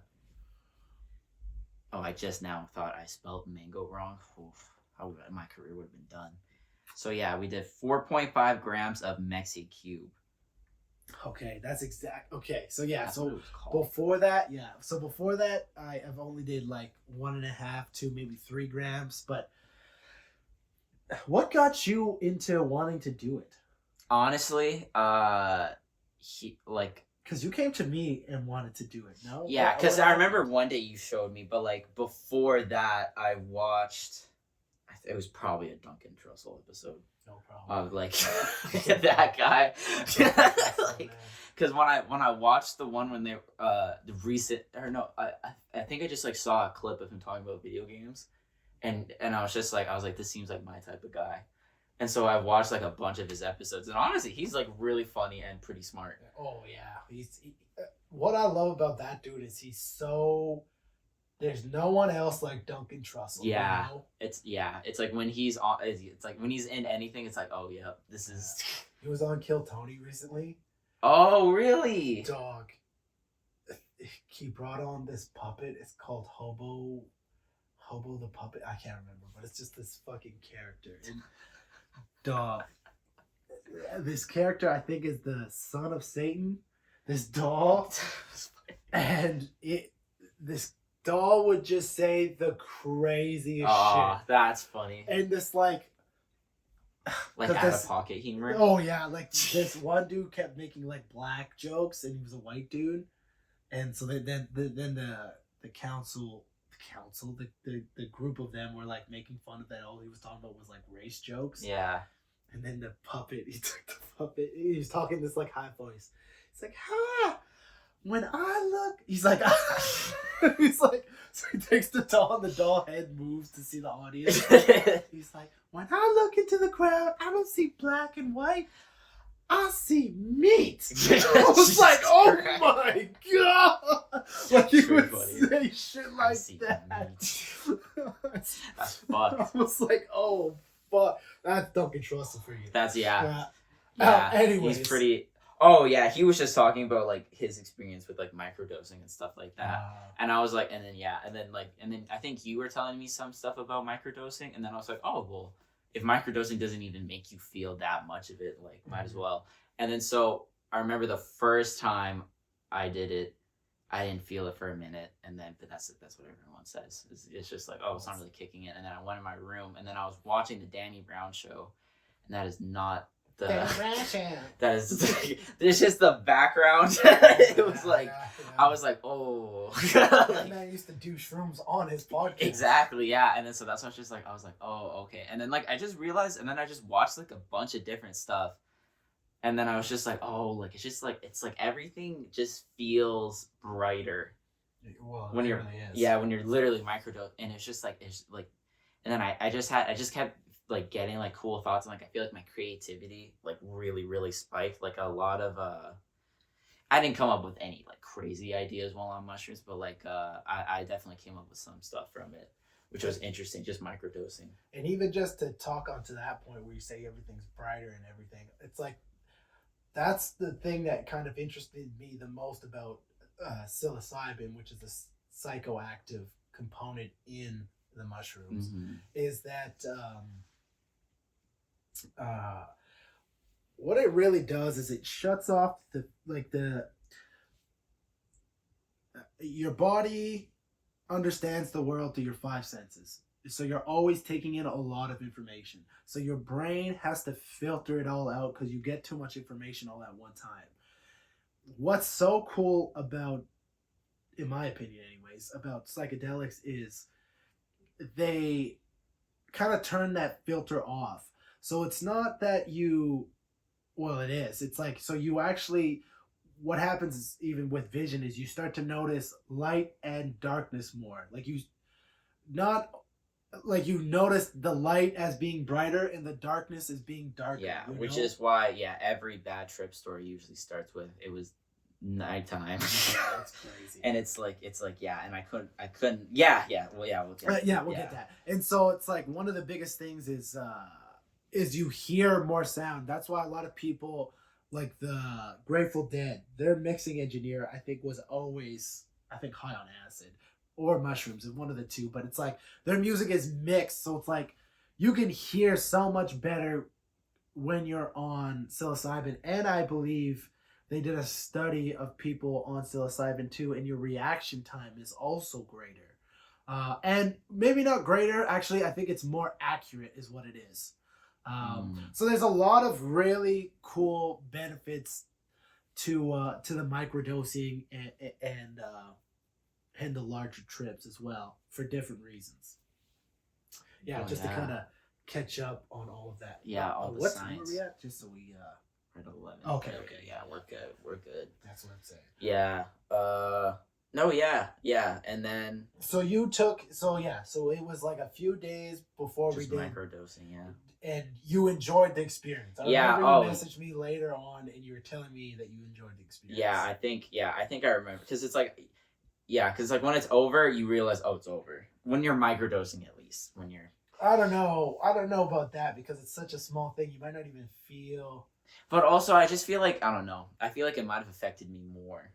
just now thought I spelled mango wrong. Oof, my career would have been done. So yeah, we did 4.5 grams of Mexi Cube. Okay, that's exact. Okay, so yeah, That's so what it was called. before that, I have only did like 1.5 to maybe 3 grams. But what got you into wanting to do it? Honestly, Because you came to me and wanted to do it. No. yeah, because I remember one day you showed me, but like before that, I watched. It was probably a Duncan Trussell episode. No problem. Of like that guy. Because when I watched the one when they the recent or no, I think I just like saw a clip of him talking about video games, and I was like this seems like my type of guy, and so I watched like a bunch of his episodes, and honestly he's like really funny and pretty smart. Oh yeah, what I love about that dude is he's so. There's no one else like Duncan Trussell. Yeah, you know? it's like when he's on, it's like when he's in anything, it's like, oh yeah, this is. He was on Kill Tony recently. Oh really? Dog. He brought on this puppet. It's called Hobo the puppet. I can't remember, but it's just this fucking character. And dog. This character I think is the son of Satan. This doll, and this doll would just say the craziest shit. That's funny. And this like out of pocket humor. Oh yeah, like this one dude kept making like black jokes, and he was a white dude, and so then the group of them were like making fun of that. All he was talking about was like race jokes. Yeah. And then the puppet, he took the puppet. He was talking this like high voice. It's like, ha! When I look, he's like, he's like, so he takes the doll and the doll head moves to see the audience. He's like, when I look into the crowd, I don't see black and white. I see meat. I was like, oh my god! Like he would say shit like that. That's fucked. I was like, oh fuck, that's Duncan Trussell for you. That's Yeah. Anyways, he's pretty. Oh yeah, he was just talking about like his experience with like microdosing and stuff like that. And I was like, and then I think you were telling me some stuff about microdosing, and then I was like, oh well, if microdosing doesn't even make you feel that much of it, like might as well. And then so I remember the first time I did it, I didn't feel it for a minute, and then but that's what everyone says. It's just like, oh, it's not really kicking it. And then I went in my room, and then I was watching the Danny Brown show, and that is not. That is it's just the background. It was like I was like, oh. That man used to do shrooms on his podcast. Exactly, yeah. And then so that's what I was like, oh, okay. And then like I just realized, and then I just watched like a bunch of different stuff, and then I was just like, oh, like it's just like it's like everything just feels brighter. Well, when you're when you're literally microdose, and it's like, and then I just kept like getting like cool thoughts, and like I feel like my creativity like really spiked. Like a lot of I didn't come up with any like crazy ideas while on mushrooms, but like I definitely came up with some stuff from it, which was interesting, just microdosing. And even just to talk onto that point where you say everything's brighter and everything, it's like that's the thing that kind of interested me the most about psilocybin, which is the psychoactive component in the mushrooms, is that what it really does is it shuts off your body understands the world through your 5 senses. So you're always taking in a lot of information. So your brain has to filter it all out because you get too much information all at one time. What's so cool about, in my opinion anyways, about psychedelics is they kind of turn that filter off. So it's not that you, well, it is. It's like, so you actually, what happens is, even with vision, is you start to notice light and darkness more. Like you, not like you notice the light as being brighter and the darkness as being darker. Yeah, you which know? is why every bad trip story usually starts with it was nighttime. That's crazy. And it's like and I couldn't we'll get that. And so it's like one of the biggest things is you hear more sound. That's why a lot of people, like the Grateful Dead, their mixing engineer, I think, was always, I think, high on acid or mushrooms, one of the two. But it's like their music is mixed, so it's like you can hear so much better when you're on psilocybin. And I believe they did a study of people on psilocybin too, and your reaction time is also greater. And maybe not greater, actually, I think it's more accurate is what it is. So there's a lot of really cool benefits to the microdosing and the larger trips as well, for different reasons. Yeah, to kind of catch up on all of that. Yeah, all the what science. Time are we at? Just so we we're at 11. Okay. Yeah, we're good. That's what I'm saying. Yeah. And then so it was like a few days before we did microdosing, and you enjoyed the experience. I remember you messaged me later on and you were telling me that you enjoyed the experience. I think I remember, because it's like when it's over you realize, oh, it's over when you're microdosing. At least when you're, I don't know about that, because it's such a small thing you might not even feel. But also I just feel like, I don't know, I feel like it might have affected me more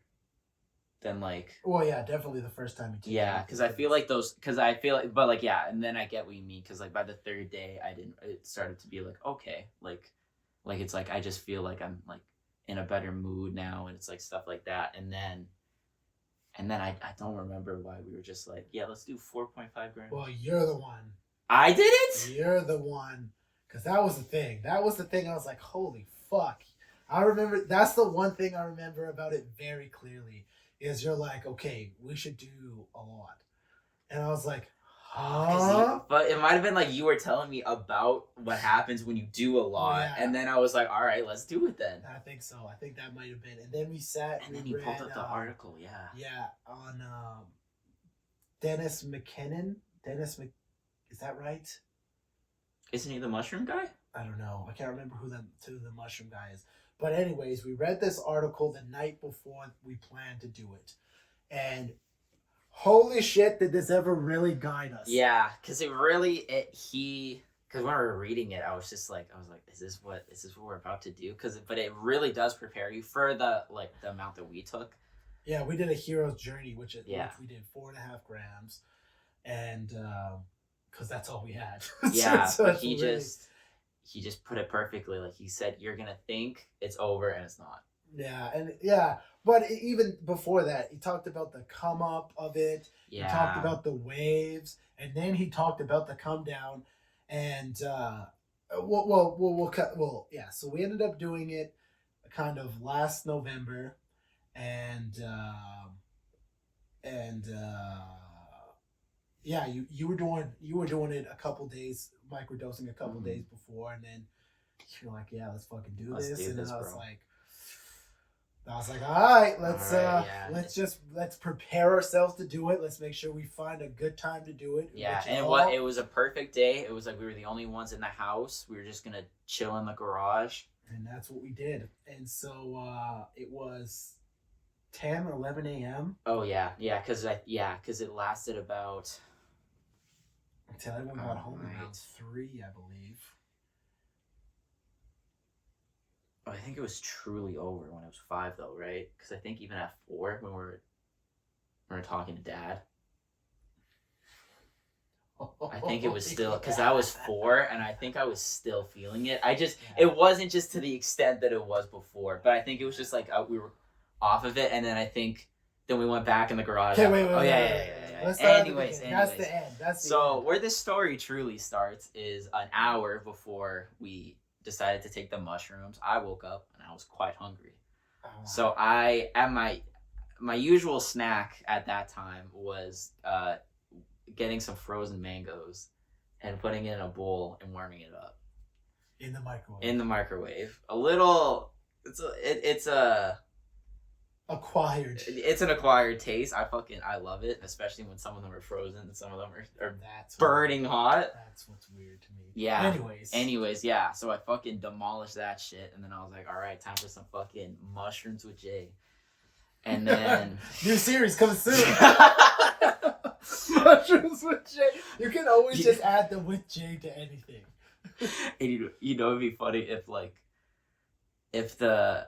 than like, well, yeah, definitely the first time you took it. Because I feel like but like, and then I get what you mean, because like by the third day it started to be like, okay, like it's like I just feel like I'm like in a better mood now, and it's like stuff like that. And then I don't remember why we were just like, yeah, let's do 4.5 grams. Well, you're the one. I did it? You're the one. Because that was the thing. I was like, holy fuck. I remember, that's the one thing I remember about it very clearly, is you're like, okay, we should do a lot. And I was like, huh? But it might have been like you were telling me about what happens when you do a lot. Yeah. And then I was like, all right, let's do it then. I think so. I think that might have been. And then we sat and then you pulled up the article, yeah. Yeah, on Dennis McKinnon. Is that right? Isn't he the mushroom guy? I don't know. I can't remember who the mushroom guy is. But anyways, we read this article the night before we planned to do it. And holy shit, did this ever really guide us? Yeah, because because when we were reading it, I was like, is this what we're about to do? But it really does prepare you for the amount that we took. Yeah, we did a hero's journey, which we did 4.5 grams, and because that's all we had. Yeah, but he just put it perfectly. Like he said, you're gonna think it's over, and it's not. Yeah, but even before that, he talked about the come up of it. Yeah. He talked about the waves, and then he talked about the come down, and So we ended up doing it kind of last November, and you were doing it a couple days, microdosing a couple days before, and then you're like, yeah, let's fucking do this. And I was like, all right, let's prepare ourselves to do it. Let's make sure we find a good time to do it. Yeah, and it was a perfect day. It was like we were the only ones in the house. We were just gonna chill in the garage. And that's what we did. And so it was 10 or 11 a.m. Oh yeah, because it lasted about until everyone got home around 3, I believe. I think it was truly over when it was 5, though, right? Because I think even at 4, when we were talking to Dad, I think it was still, because I was 4, and I think I was still feeling it. It wasn't just to the extent that it was before, but I think it was just like we were off of it, and then I think then we went back in the garage. Okay, wait. Anyways. That's the end. So where this story truly starts is an hour before we decided to take the mushrooms. I woke up and I was quite hungry. So my usual snack at that time was getting some frozen mangoes and putting it in a bowl and warming it up. In the microwave. In the microwave. A little. It's a acquired. It's an acquired taste. I love it, especially when some of them are frozen and some of them are burning hot. That's what's weird to me. Yeah. Anyways, yeah. So I fucking demolished that shit, and then I was like, all right, time for some fucking mushrooms with Jay. And then new series coming soon. Mushrooms with Jay. You can always just add the with Jay to anything. And you know, it'd be funny if the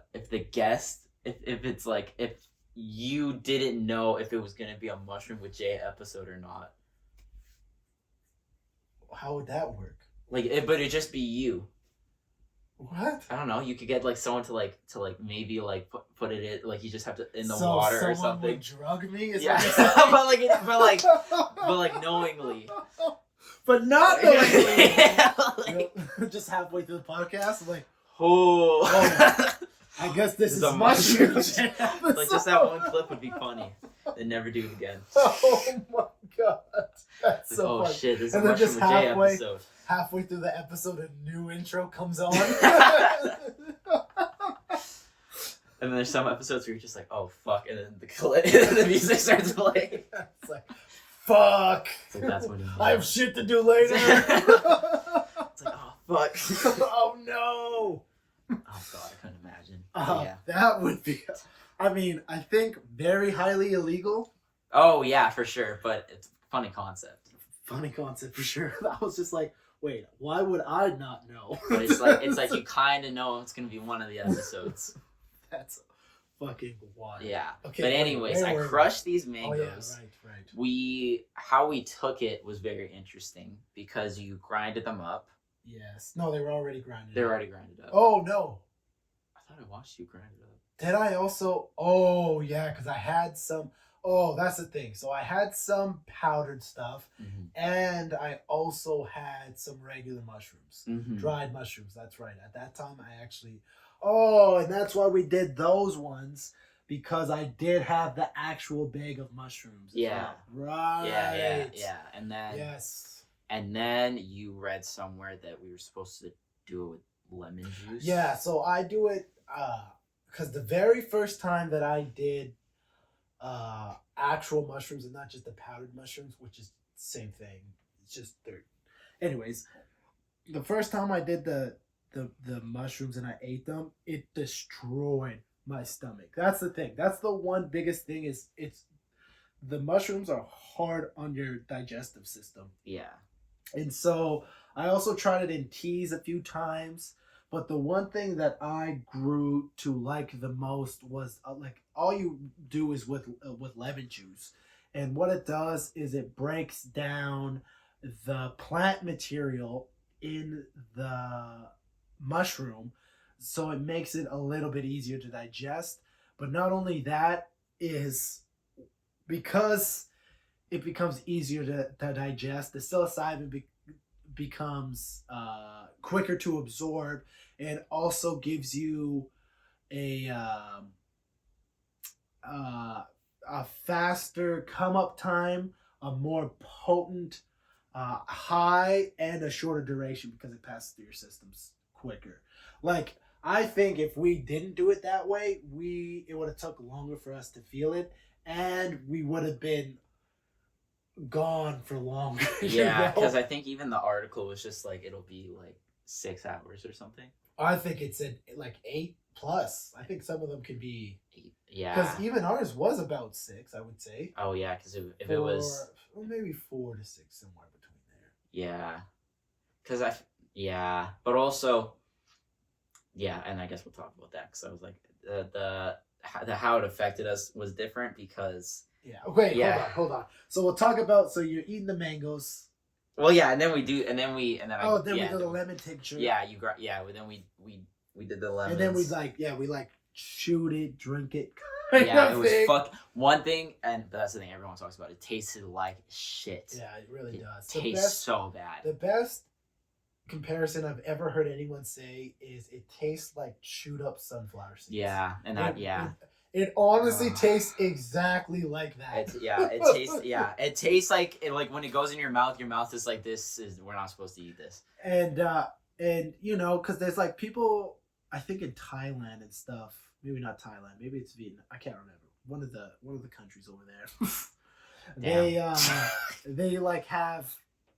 guest, if it's like, if you didn't know if it was gonna be a Mushroom with Jay episode or not. How would that work? Like, but it'd just be you. What? I don't know. You could get like someone to maybe like put it in, like you just have to in the water or something. Would drug me? Is yeah, but like knowingly. But not knowingly. Yeah, just halfway through the podcast, I'm like, oh. I guess this is mushroom. Like just that one clip would be funny. Then never do it again. Oh my god, that's like, so funny. Shit, this is and a then Mushroom just with Jay episode. Halfway through the episode, a new intro comes on. And then there's some episodes where you're just like, oh fuck, and then the music starts playing. It's like, fuck. It's like, that's what it is. I have shit to do later. It's like, oh fuck. Oh no. Oh god, I couldn't imagine. Yeah. That would be. I mean, I think very highly illegal. Oh yeah, for sure. But it's a funny concept. Funny concept for sure. I was just like, wait, why would I not know? But it's like you kind of know it's gonna be one of the episodes. That's fucking wild. Yeah. Okay. But anyways, I crushed these mangoes. Oh yeah, right. How we took it was very interesting because you grinded them up. Yes. No, they were already grinded. They were already grinded up. Oh no. I thought I watched you grind it up. Did I also? Oh yeah, because I had some. Oh, that's the thing. So I had some powdered stuff, and I also had some regular mushrooms, dried mushrooms. That's right. At that time, I actually. Oh, and that's why we did those ones, because I did have the actual bag of mushrooms. Yeah. Well. Right. Yeah. And then. Yes. And then you read somewhere that we were supposed to do it with lemon juice. Yeah. So I do it because the very first time that I did actual mushrooms and not just the powdered mushrooms, which is the same thing. It's just dirt. Anyways, the first time I did the mushrooms and I ate them, it destroyed my stomach. That's the thing. That's the one biggest thing is the mushrooms are hard on your digestive system. Yeah. And so I also tried it in teas a few times. But the one thing that I grew to like the most was like all you do is with lemon juice, and what it does is it breaks down the plant material in the mushroom, so it makes it a little bit easier to digest. But not only that, is because it becomes easier to digest, the psilocybin becomes quicker to absorb, and also gives you a faster come up time, a more potent high, and a shorter duration because it passes through your systems quicker. Like, I think if we didn't do it that way, it would have took longer for us to feel it, and we would have been gone for longer. Yeah, because I think even the article was just like, it'll be like 6 hours or something. I think it's like 8+. I think some of them could be 8. Yeah. Because even ours was about 6, I would say. Oh yeah, because if it was, well, maybe 4 to 6, somewhere between there. Yeah. Because but also, yeah, and I guess we'll talk about that because I was like the how it affected us was different because. Yeah. Okay. Yeah. Hold on. So we'll talk about. So you're eating the mangoes. Well, yeah, and then we did the lemon tincture. Yeah, then we did the lemon. And then we shoot it, drink it. Yeah, it was one thing, but that's the thing everyone talks about. It tasted like shit. Yeah, it really does. It tastes so bad. The best comparison I've ever heard anyone say is it tastes like chewed up sunflower seeds. Yeah, and it honestly tastes exactly like that. It tastes like when it goes in your mouth is like, we're not supposed to eat this. And And you know, because there's like people, I think in Thailand and stuff. Maybe not Thailand. Maybe it's Vietnam. I can't remember. One of the countries over there. They like have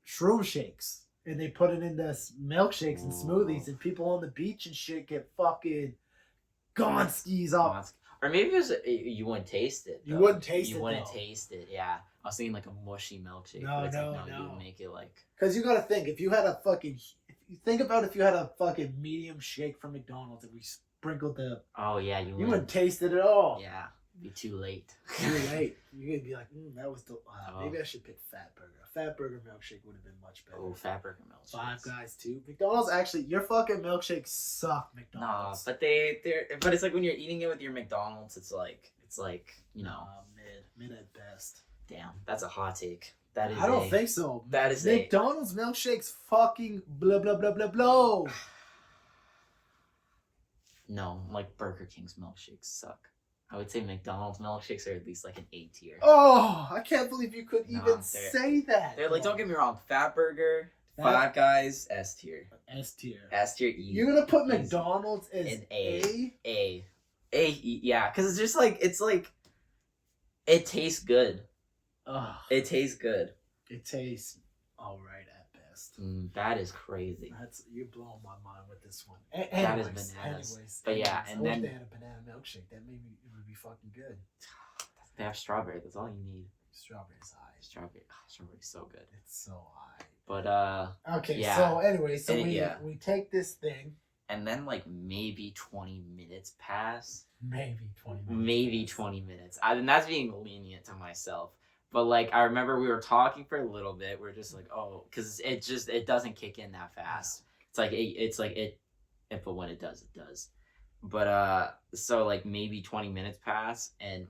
shroom shakes and they put it in the milkshakes and smoothies, and people on the beach and shit get fucking gone skis off. Or maybe it was you wouldn't taste it. You wouldn't taste it. You wouldn't taste it. Yeah, I was thinking like a mushy milkshake. No, but it's no, like, no. You would make it like. Because you gotta think, if you had a fucking, think about if you had a fucking medium shake from McDonald's and we sprinkled the. Oh yeah, you wouldn't taste it at all. Yeah, it'd be too late. Too late. You're gonna be like, that was the. Maybe I should pick Fat Burger. A Fat Burger milkshake would have been much better. Oh, Fat Burger milkshake. Five Guys too. McDonald's actually, your fucking milkshakes suck. McDonald's. Nah, but but it's like when you're eating it with your McDonald's, it's like you know, mid at best. Damn, that's a hot take. That is. I don't think so. That is McDonald's milkshakes fucking blah blah blah blah blah. No, like Burger King's milkshakes suck. I would say McDonald's milkshakes are at least like an A tier. Oh, I can't believe you could even say that. They're like, don't get me wrong, Fat Burger, Five Guys, S tier. S tier. S tier E. You're gonna put McDonald's as an A, yeah, because it's like, it tastes good. Ugh. It tastes good. It tastes all right at best. That is crazy. You're blowing my mind with this one. That is bananas. But yeah, and then they had a banana milkshake. That maybe it would be fucking good. They have strawberry. That's all you need. Strawberry's high. Strawberry's so good. It's so high. But okay. yeah. So anyway, we take this thing. And then like maybe 20 minutes pass. Maybe 20 minutes. And that's being lenient to myself. But like I remember we were talking for a little bit. We're just like, oh, because it doesn't kick in that fast. It's like it, but when it does, it does. But so like maybe 20 minutes pass, and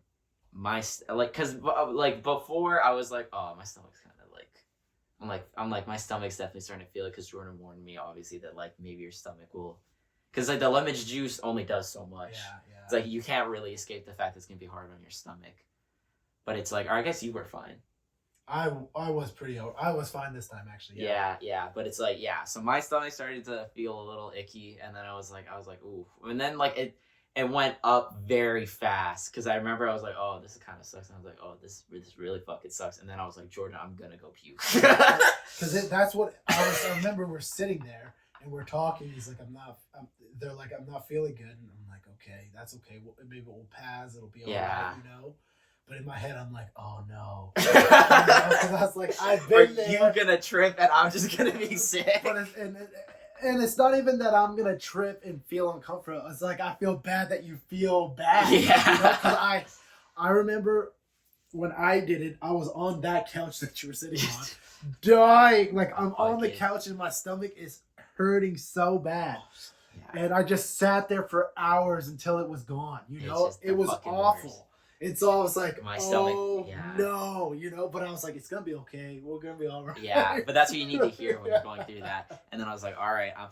because before I was like, oh, my stomach's kind of like, I'm like my stomach's definitely starting to feel it, because Jordan warned me obviously that like maybe your stomach will, because like the lemon juice only does so much. Yeah. It's like you can't really escape the fact that it's gonna be hard on your stomach. But it's like, or I guess you were fine. I was fine this time actually. Yeah. But it's like, yeah. So my stomach started to feel a little icky, and then I was like, ooh. And then like it went up very fast, because I remember I was like, oh, this kind of sucks. And I was like, oh, this really fucking sucks. And then I was like, Jordan, I'm gonna go puke. Because that's what I remember. We're sitting there and we're talking. He's like, they're like, I'm not feeling good, and I'm like, okay, that's okay. Maybe it will pass. It'll be alright, you know. But in my head, I'm like, oh no. Because I was like, I've been there. You're gonna trip and I'm just gonna be sick. But and it's not even that I'm gonna trip and feel uncomfortable. It's like I feel bad that you feel bad. Yeah. You know? 'Cause I remember when I did it, I was on that couch that you were sitting on, dying. Like I'm on the couch and my stomach is hurting so bad. Yeah. And I just sat there for hours until it was gone. You know, it was awful. Worst. And so I was like, my stomach, no, you know, but I was like, it's going to be okay. We're going to be all right. Yeah, but that's what you need to hear when you're going through that. And then I was like, all right, I'm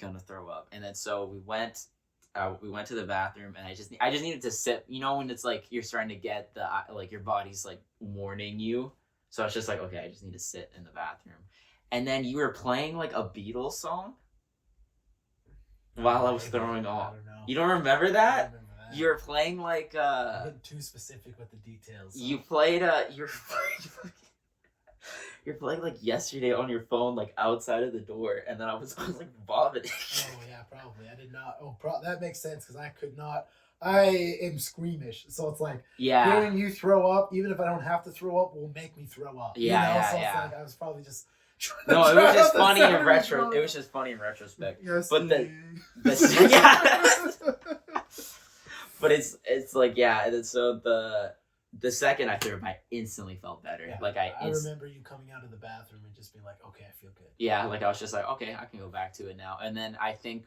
going to throw up. And then so we went to the bathroom, and I just needed to sit, you know, when it's like you're starting to get like your body's like warning you. So I was just like, okay, I just need to sit in the bathroom. And then you were playing like a Beatles song while I was throwing up. You don't remember that? You're playing like I'm getting too specific with the details. So. You played you're playing like yesterday on your phone, like outside of the door, and then I was like vomiting. Oh yeah, probably. I did not. That makes sense, because I could not. I am squeamish, so it's like hearing you throw up, even if I don't have to throw up, will make me throw up. Yeah, so it's like I was probably just. No, it was just funny in retro. It was just funny in retrospect. Yes, but But it's like, yeah, and so the second I threw up, I instantly felt better. Yeah, like I remember you coming out of the bathroom and just being like, okay, I feel good. Yeah, like I was just like, okay, I can go back to it now. And then I think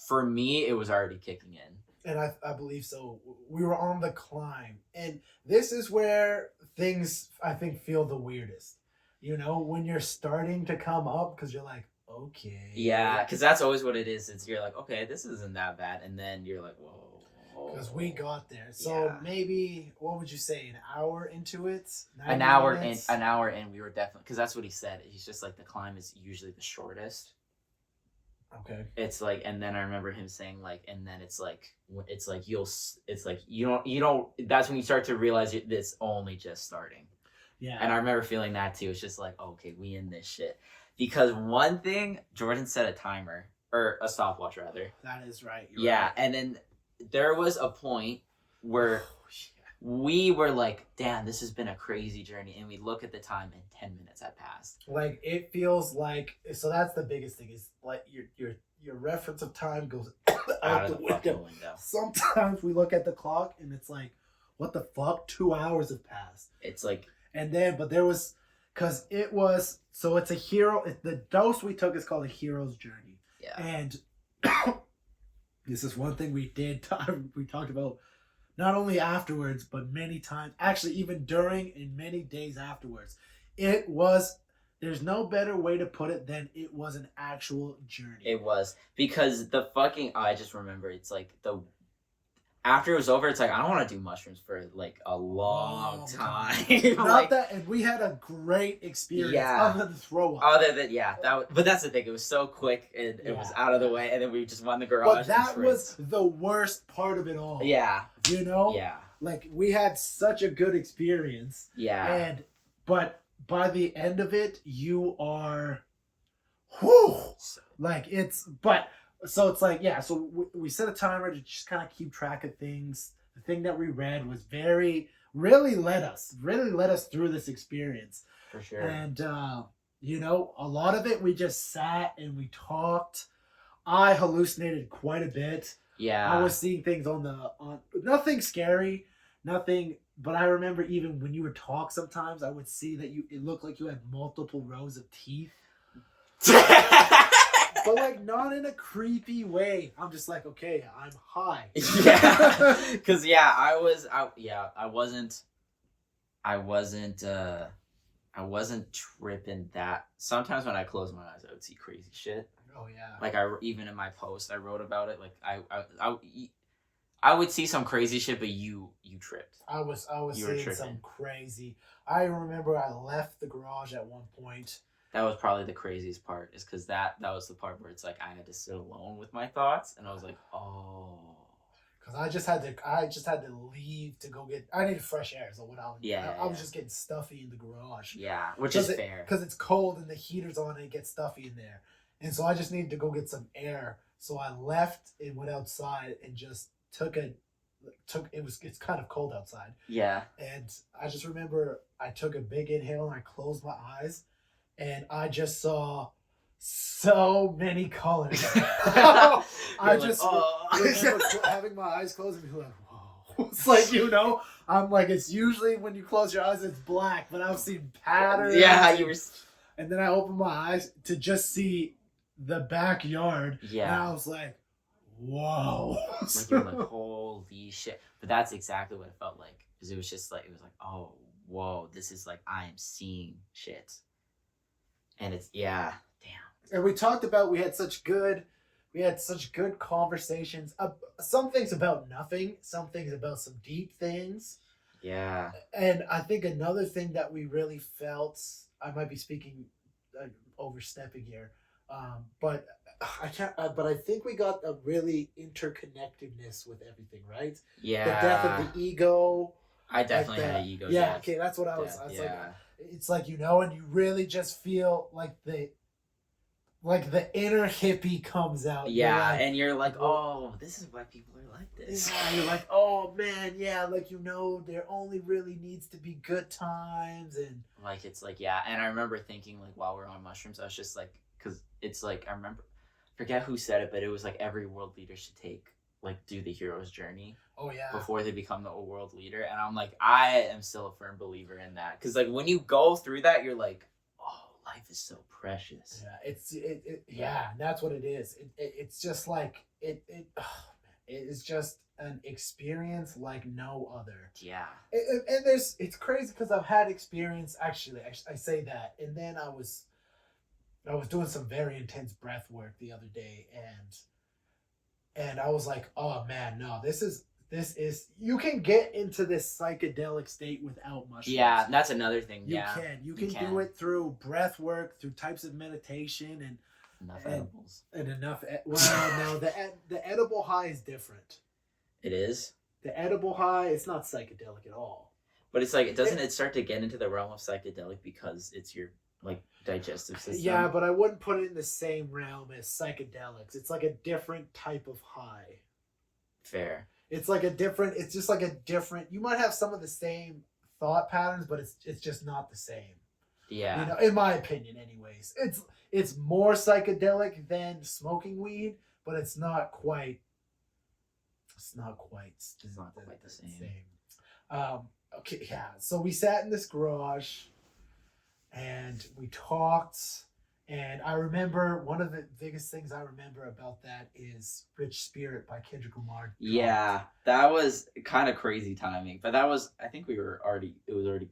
for me, it was already kicking in. And I believe so. We were on the climb. And this is where things, I think, feel the weirdest. You know, when you're starting to come up, because you're like, okay. Yeah, because that's always what it is. It's you're like, okay, this isn't that bad. And then you're like, whoa. Because we got there. So maybe, what would you say, an hour into it? An hour in, we were definitely, because that's what he said. He's just like, the climb is usually the shortest. Okay. It's like, and then I remember him saying like, and then it's like you don't. That's when you start to realize it's only just starting. Yeah. And I remember feeling that too. It's just like, okay, we in this shit. Because one thing, Jordan set a timer or a stopwatch rather. That is right. Yeah, right. and then there was a point where we were like, damn, this has been a crazy journey, and we look at the time and 10 minutes had passed. Like it feels like, so that's the biggest thing is like your reference of time goes out of the window. Sometimes we look at the clock and it's like, what the fuck? 2 hours have passed. It's like, and then but there was, because it was, so it's a hero, the dose we took is called a hero's journey. Yeah. And this is one thing we talked about not only afterwards, but many times, actually even during and many days afterwards. It was, there's no better way to put it than it was an actual journey. It was. Because the fucking, I just remember, it's like after it was over, it's like, I don't want to do mushrooms for like a long time. Not like, that, and we had a great experience other than the throw up. Other than, but that's the thing, it was so quick and it was out of the way, and then we just won the garage. But that was the worst part of it all. Yeah. You know? Yeah. Like, we had such a good experience. Yeah. But by the end of it, you are, whew, like so it's like, yeah, so we set a timer to just kind of keep track of things. The thing that we read was really led us through this experience. For sure. And, you know, a lot of it, we just sat and we talked. I hallucinated quite a bit. Yeah. I was seeing things on nothing scary, nothing, but I remember even when you would talk sometimes, I would see that it looked like you had multiple rows of teeth. But like not in a creepy way. I'm just like, okay, I'm high. Yeah. Cause I wasn't tripping that. Sometimes when I close my eyes, I would see crazy shit. Oh yeah. Like even in my post, I wrote about it. Like I would see some crazy shit, but you tripped. I was seeing some crazy. I remember I left the garage at one point. That was probably the craziest part, is because that was the part where it's like I had to sit alone with my thoughts, and I was like, oh. Because I just had to leave to go get. I needed fresh air, so I was just getting stuffy in the garage. Yeah, which is fair. Because it's cold and the heater's on and it gets stuffy in there, and so I just needed to go get some air. So I left and went outside and just it's kind of cold outside. Yeah. And I just remember I took a big inhale and I closed my eyes. And I just saw so many colors. I just remember having my eyes closed and be like, whoa. It's like, you know, I'm like, it's usually when you close your eyes, it's black, but I've seen patterns. Yeah, you were. And then I opened my eyes to just see the backyard. Yeah. And I was like, whoa. Like, you're like, holy shit. But that's exactly what it felt like. Because it was just like, oh, whoa, this is like, I am seeing shit. And it's, damn. And we talked about, we had such good conversations. Some things about nothing, some things about some deep things. Yeah. And I think another thing that we really felt, I might be speaking, overstepping here, but I can't. But I think we got a really interconnectedness with everything, right? Yeah. The death of the ego. I definitely had an ego. Yeah. Okay, that's what I was. I was like, it's like, you know, and you really just feel like the inner hippie comes out. Yeah, and you're like, oh, this is why people are like this. Yeah, you're like, oh man, yeah, like, you know, there only really needs to be good times, and like, it's like, yeah. And I remember thinking, like, while we're on mushrooms, I was just like, because it's like, I forget who said it, but it was like every world leader should do the hero's journey. Oh yeah. Before they become the world leader. And I'm like, I am still a firm believer in that. Because like when you go through that, you're like, oh, life is so precious. Yeah, and that's what it is. It's just like it is just an experience like no other. Yeah. And it's crazy because I've had experience, actually, I say that, and then I was doing some very intense breath work the other day, and I was like, oh man, no, this is, you can get into this psychedelic state without mushrooms. Yeah, that's another thing. You can do it through breath work, through types of meditation, Enough edibles. And enough. Well, no, the edible high is different. It is. The edible high, it's not psychedelic at all. But it's like, doesn't it start to get into the realm of psychedelic because it's your like digestive system? Yeah, but I wouldn't put it in the same realm as psychedelics. It's like a different type of high. Fair. It's like a different. It's just like a different. You might have some of the same thought patterns, but it's just not the same. Yeah. You know, in my opinion, anyways, it's more psychedelic than smoking weed, but it's not quite. It's not quite the same. Okay, yeah. So we sat in this garage, and we talked. And I remember one of the biggest things I remember about that is "Rich Spirit" by Kendrick Lamar. Yeah, that was kind of crazy timing, but that was, I think it was already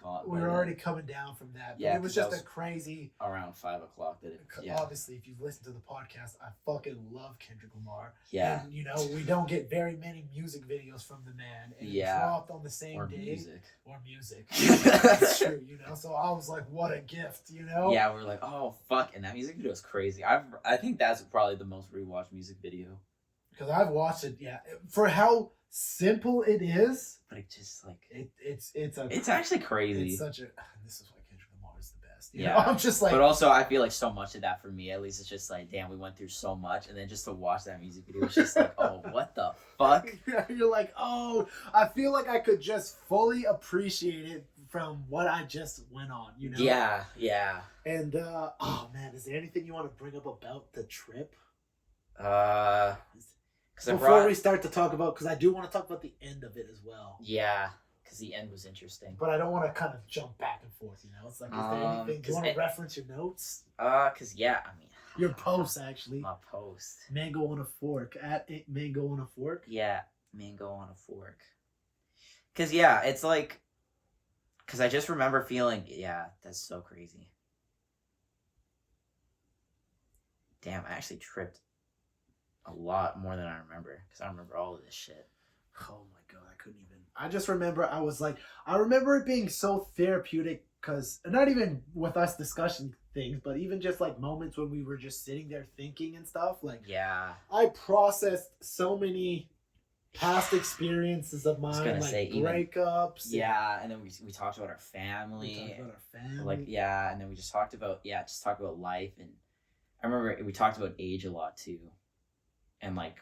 gone. We were already coming down from that. But Yeah, it was 'cause just a crazy. Around 5:00 that it. Yeah. Obviously, if you've listened to the podcast, I fucking love Kendrick Lamar. Yeah. And, you know, we don't get very many music videos from the man. And Yeah. it dropped on the same Or day. music. Or music. That's true, you know. So I was like, what a gift, you know? Yeah, we were like, oh fuck, and that music video is crazy. I think that's probably the most rewatched music video. Because I've watched it, yeah. For how simple it is. But it just like It's actually crazy. It's such a. This is why Kendrick Lamar is the best. You Yeah. know? I'm just like. But also, I feel like so much of that for me, at least, it's just like, damn, we went through so much, and then just to watch that music video, it's just like, oh, what the fuck? You're like, oh, I feel like I could just fully appreciate it from what I just went on, you know? Yeah. And, oh man, is there anything you want to bring up about the trip? Before we start to talk about, because I do want to talk about the end of it as well. Yeah, because the end was interesting. But I don't want to kind of jump back and forth, you know? It's like, is there anything, do you want to reference your notes? Because, yeah, I mean. Your posts, actually. My post. Mango on a fork, at Mango on a fork. Yeah, Mango on a fork. Because, yeah, it's like, because I just remember feeling, yeah, that's so crazy. Damn, I actually tripped a lot more than I remember, because I remember all of this shit. Oh my god, I couldn't even. I just remember I remember it being so therapeutic, because not even with us discussing things, but even just like moments when we were just sitting there thinking and stuff. Like, yeah, I processed so many past experiences of mine, like breakups. Yeah, and then we talked about our family. Like, yeah, and then we just talked about life, and I remember we talked about age a lot too, and like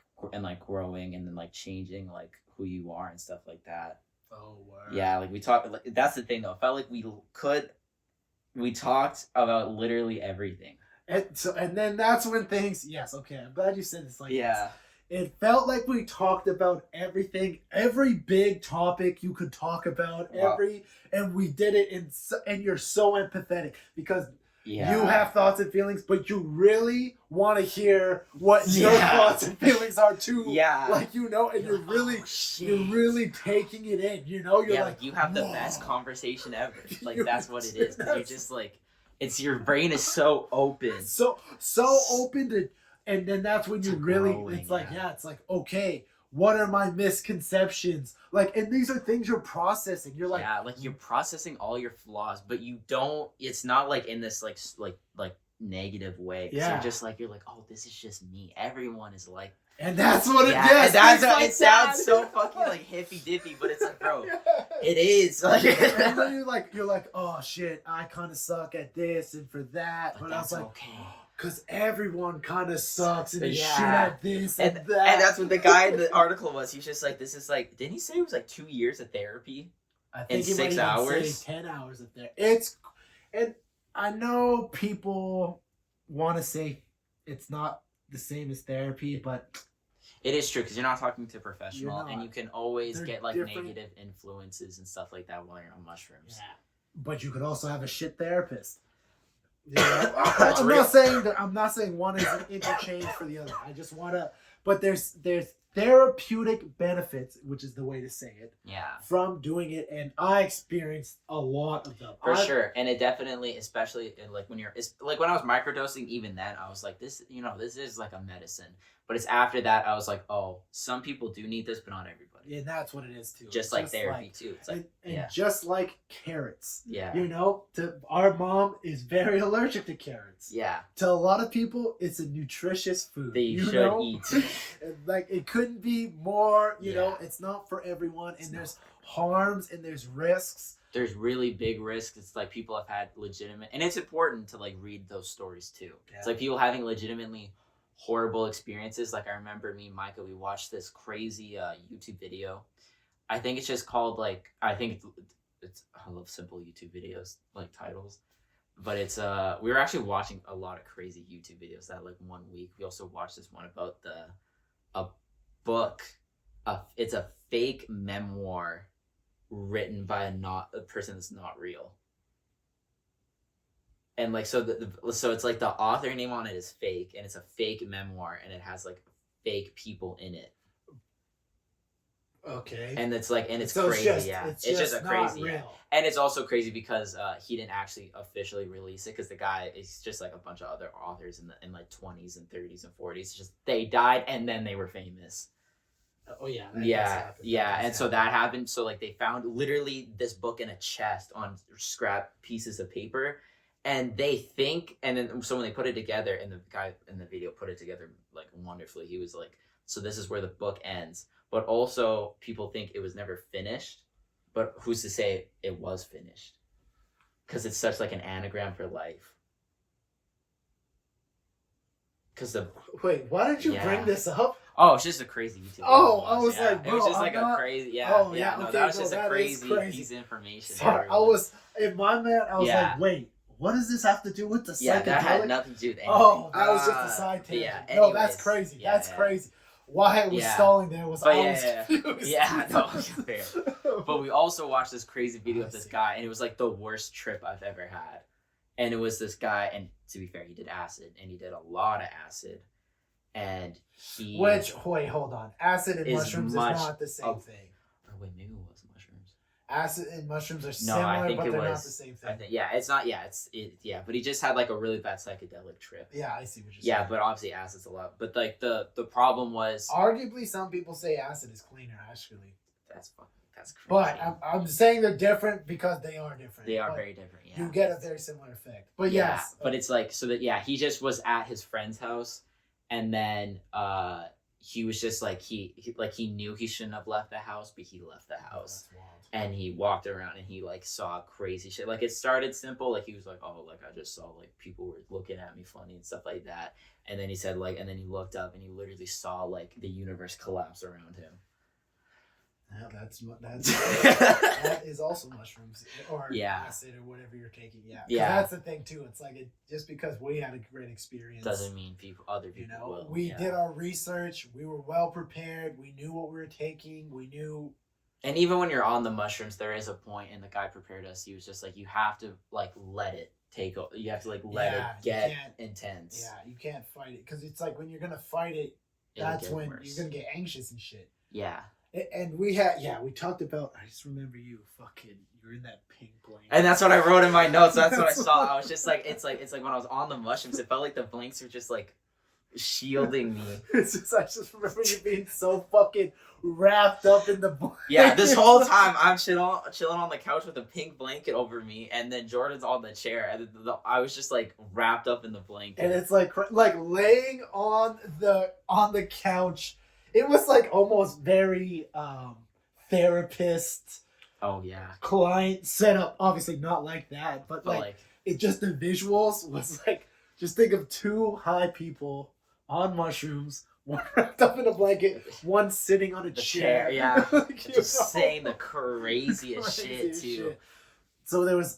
growing, and then like changing like who you are and stuff like that. Oh, wow. Yeah, like we talked. Like, that's the thing though. It felt like we talked about literally everything. And then that's when things. Yes, okay. I'm glad you said this. Like, yeah. It felt like we talked about everything, every big topic you could talk about, wow. And we did it and you're so empathetic because yeah. you have thoughts and feelings, but you really want to hear what your thoughts and feelings are too. Yeah. Like, you know, and you're really taking it in, you know? You're like, you have the best conversation ever. Like, that's what it is. You're just like, your brain is so open. So open to. And then that's when you really, it's like, it's like, okay, what are my misconceptions? Like, and these are things you're processing. You're like, yeah, like you're processing all your flaws, but you don't, it's not like in this like negative way. Yeah. You're like, oh, this is just me. Everyone is like, and that's what it is. Like it sounds so fucking like hippy dippy, but it's like, bro, it is. Like, and then you're like, oh shit, I kind of suck at this and for that. But I was like, okay. Because everyone kind of sucks and they shoot at this and that. And that's what the guy in the article was. He's just like, this is like, didn't he say it was like 2 years of therapy? I think in 6 hours? Say 10 hours of therapy. And I know people want to say it's not the same as therapy, but... It is true, because you're not talking to a professional, and you can always get like negative influences and stuff like that while you're on mushrooms. Yeah. But you could also have a shit therapist. You know? I'm not saying one is an interchange for the other. I just want to, but there's therapeutic benefits, which is the way to say it. Yeah. From doing it, and I experienced a lot of them. For sure, and it definitely, especially in like when I was microdosing, even then I was like, this is like a medicine. But it's after that I was like, oh, some people do need this, but not everybody. Yeah, that's what it is too. Just like therapy too. It's like, and just like carrots. Yeah. You know, our mom is very allergic to carrots. Yeah. To a lot of people, it's a nutritious food. That you should eat. Like, it couldn't be more, you know, it's not for everyone. And there's harms and there's risks. There's really big risks. It's like people have had legitimate, and it's important to like read those stories too. Yeah. It's like people having legitimately horrible experiences. Like I remember me and Micah, we watched this crazy YouTube video. I think it's just called like, I love simple YouTube videos like titles, but it's we were actually watching a lot of crazy YouTube videos that like one week. We also watched this one about a book. It's a fake memoir written by a person that's not real. And like so it's like the author name on it is fake, and it's a fake memoir, and it has like fake people in it. Okay. And it's like, and it's so crazy. It's just a crazy. Yeah. And it's also crazy because he didn't actually officially release it, because the guy is just like a bunch of other authors in like 20s and 30s and 40s. It's just they died and then they were famous. Oh yeah. And so that happened. So like they found literally this book in a chest on scrap pieces of paper. And they think, and then so when they put it together, and the guy in the video put it together like wonderfully, he was like, so this is where the book ends. But also people think it was never finished, but who's to say it was finished? Because it's such like an anagram for life. Wait, why did you bring this up? Oh, it's just a crazy YouTube. I was like, bro, it was just like a crazy, Oh yeah, no, okay, that was just a crazy piece of information. Sorry, I was in my mind. I was like, wait. What does this have to do with the psychedelic? Yeah, that had nothing to do with anything. Oh, that was just a side tangent. Yeah, no, that's crazy. That's crazy. Why it was stalling there was confused. Yeah, no, fair. But we also watched this crazy video of this guy, and it was like the worst trip I've ever had. And it was this guy, and to be fair, he did acid, and he did a lot of acid. And he... wait, hold on. Acid and mushrooms is not the same thing. Or wait, maybe it was mushrooms. Acid and mushrooms are similar, but they're not the same thing. It's not. But he just had like a really bad psychedelic trip. Yeah, I see what you're saying. Yeah, but obviously acid's a lot. But like the problem was, arguably, some people say acid is cleaner. Actually, that's crazy. But I'm saying they're different because they are different. They are very different. Yeah, you get a very similar effect. But yes, but it's like so that he just was at his friend's house, and then he was just like he knew he shouldn't have left the house, but he left the house. And he walked around and he like saw crazy shit. Like it started simple, like he was like, oh, like I just saw like people were looking at me funny and stuff like that. And then he said like, and then he looked up and he literally saw like the universe collapse around him. Yeah, that is also mushrooms or acid or whatever you're taking. Yeah. That's the thing too. It's like just because we had a great experience doesn't mean other people will. We did our research. We were well prepared. We knew what we were taking. We knew. And even when you're on the mushrooms, there is a point, and the guy prepared us. He was just like, you have to like let it take over. You have to like let it get intense. Yeah, you can't fight it because it's like when you're gonna fight it, that's when you're gonna get anxious and shit. Yeah. And we talked about. I just remember you were in that pink blanket. And that's what I wrote in my notes. That's what I saw. I was just like, it's like when I was on the mushrooms, it felt like the blanks were just like shielding me. I just remember you being so fucking wrapped up in the blanket. Yeah, this whole time I'm chilling on the couch with a pink blanket over me, and then Jordan's on the chair, and I was just like wrapped up in the blanket. And it's like laying on the couch. It was like almost very therapist. Oh yeah. Client setup. Obviously not like that, but like it just the visuals was like just think of two high people on mushrooms, one wrapped up in a blanket, one sitting on a chair. Yeah. Just saying the craziest shit too. Shit. So there was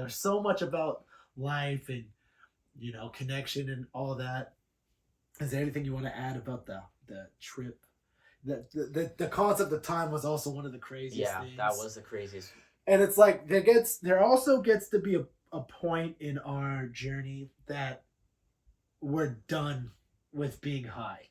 so much about life and connection and all that. Is there anything you want to add about the trip? The concept of time was also one of the craziest things. Yeah, that was the craziest. And it's like there also gets to be a point in our journey that we're done with being high.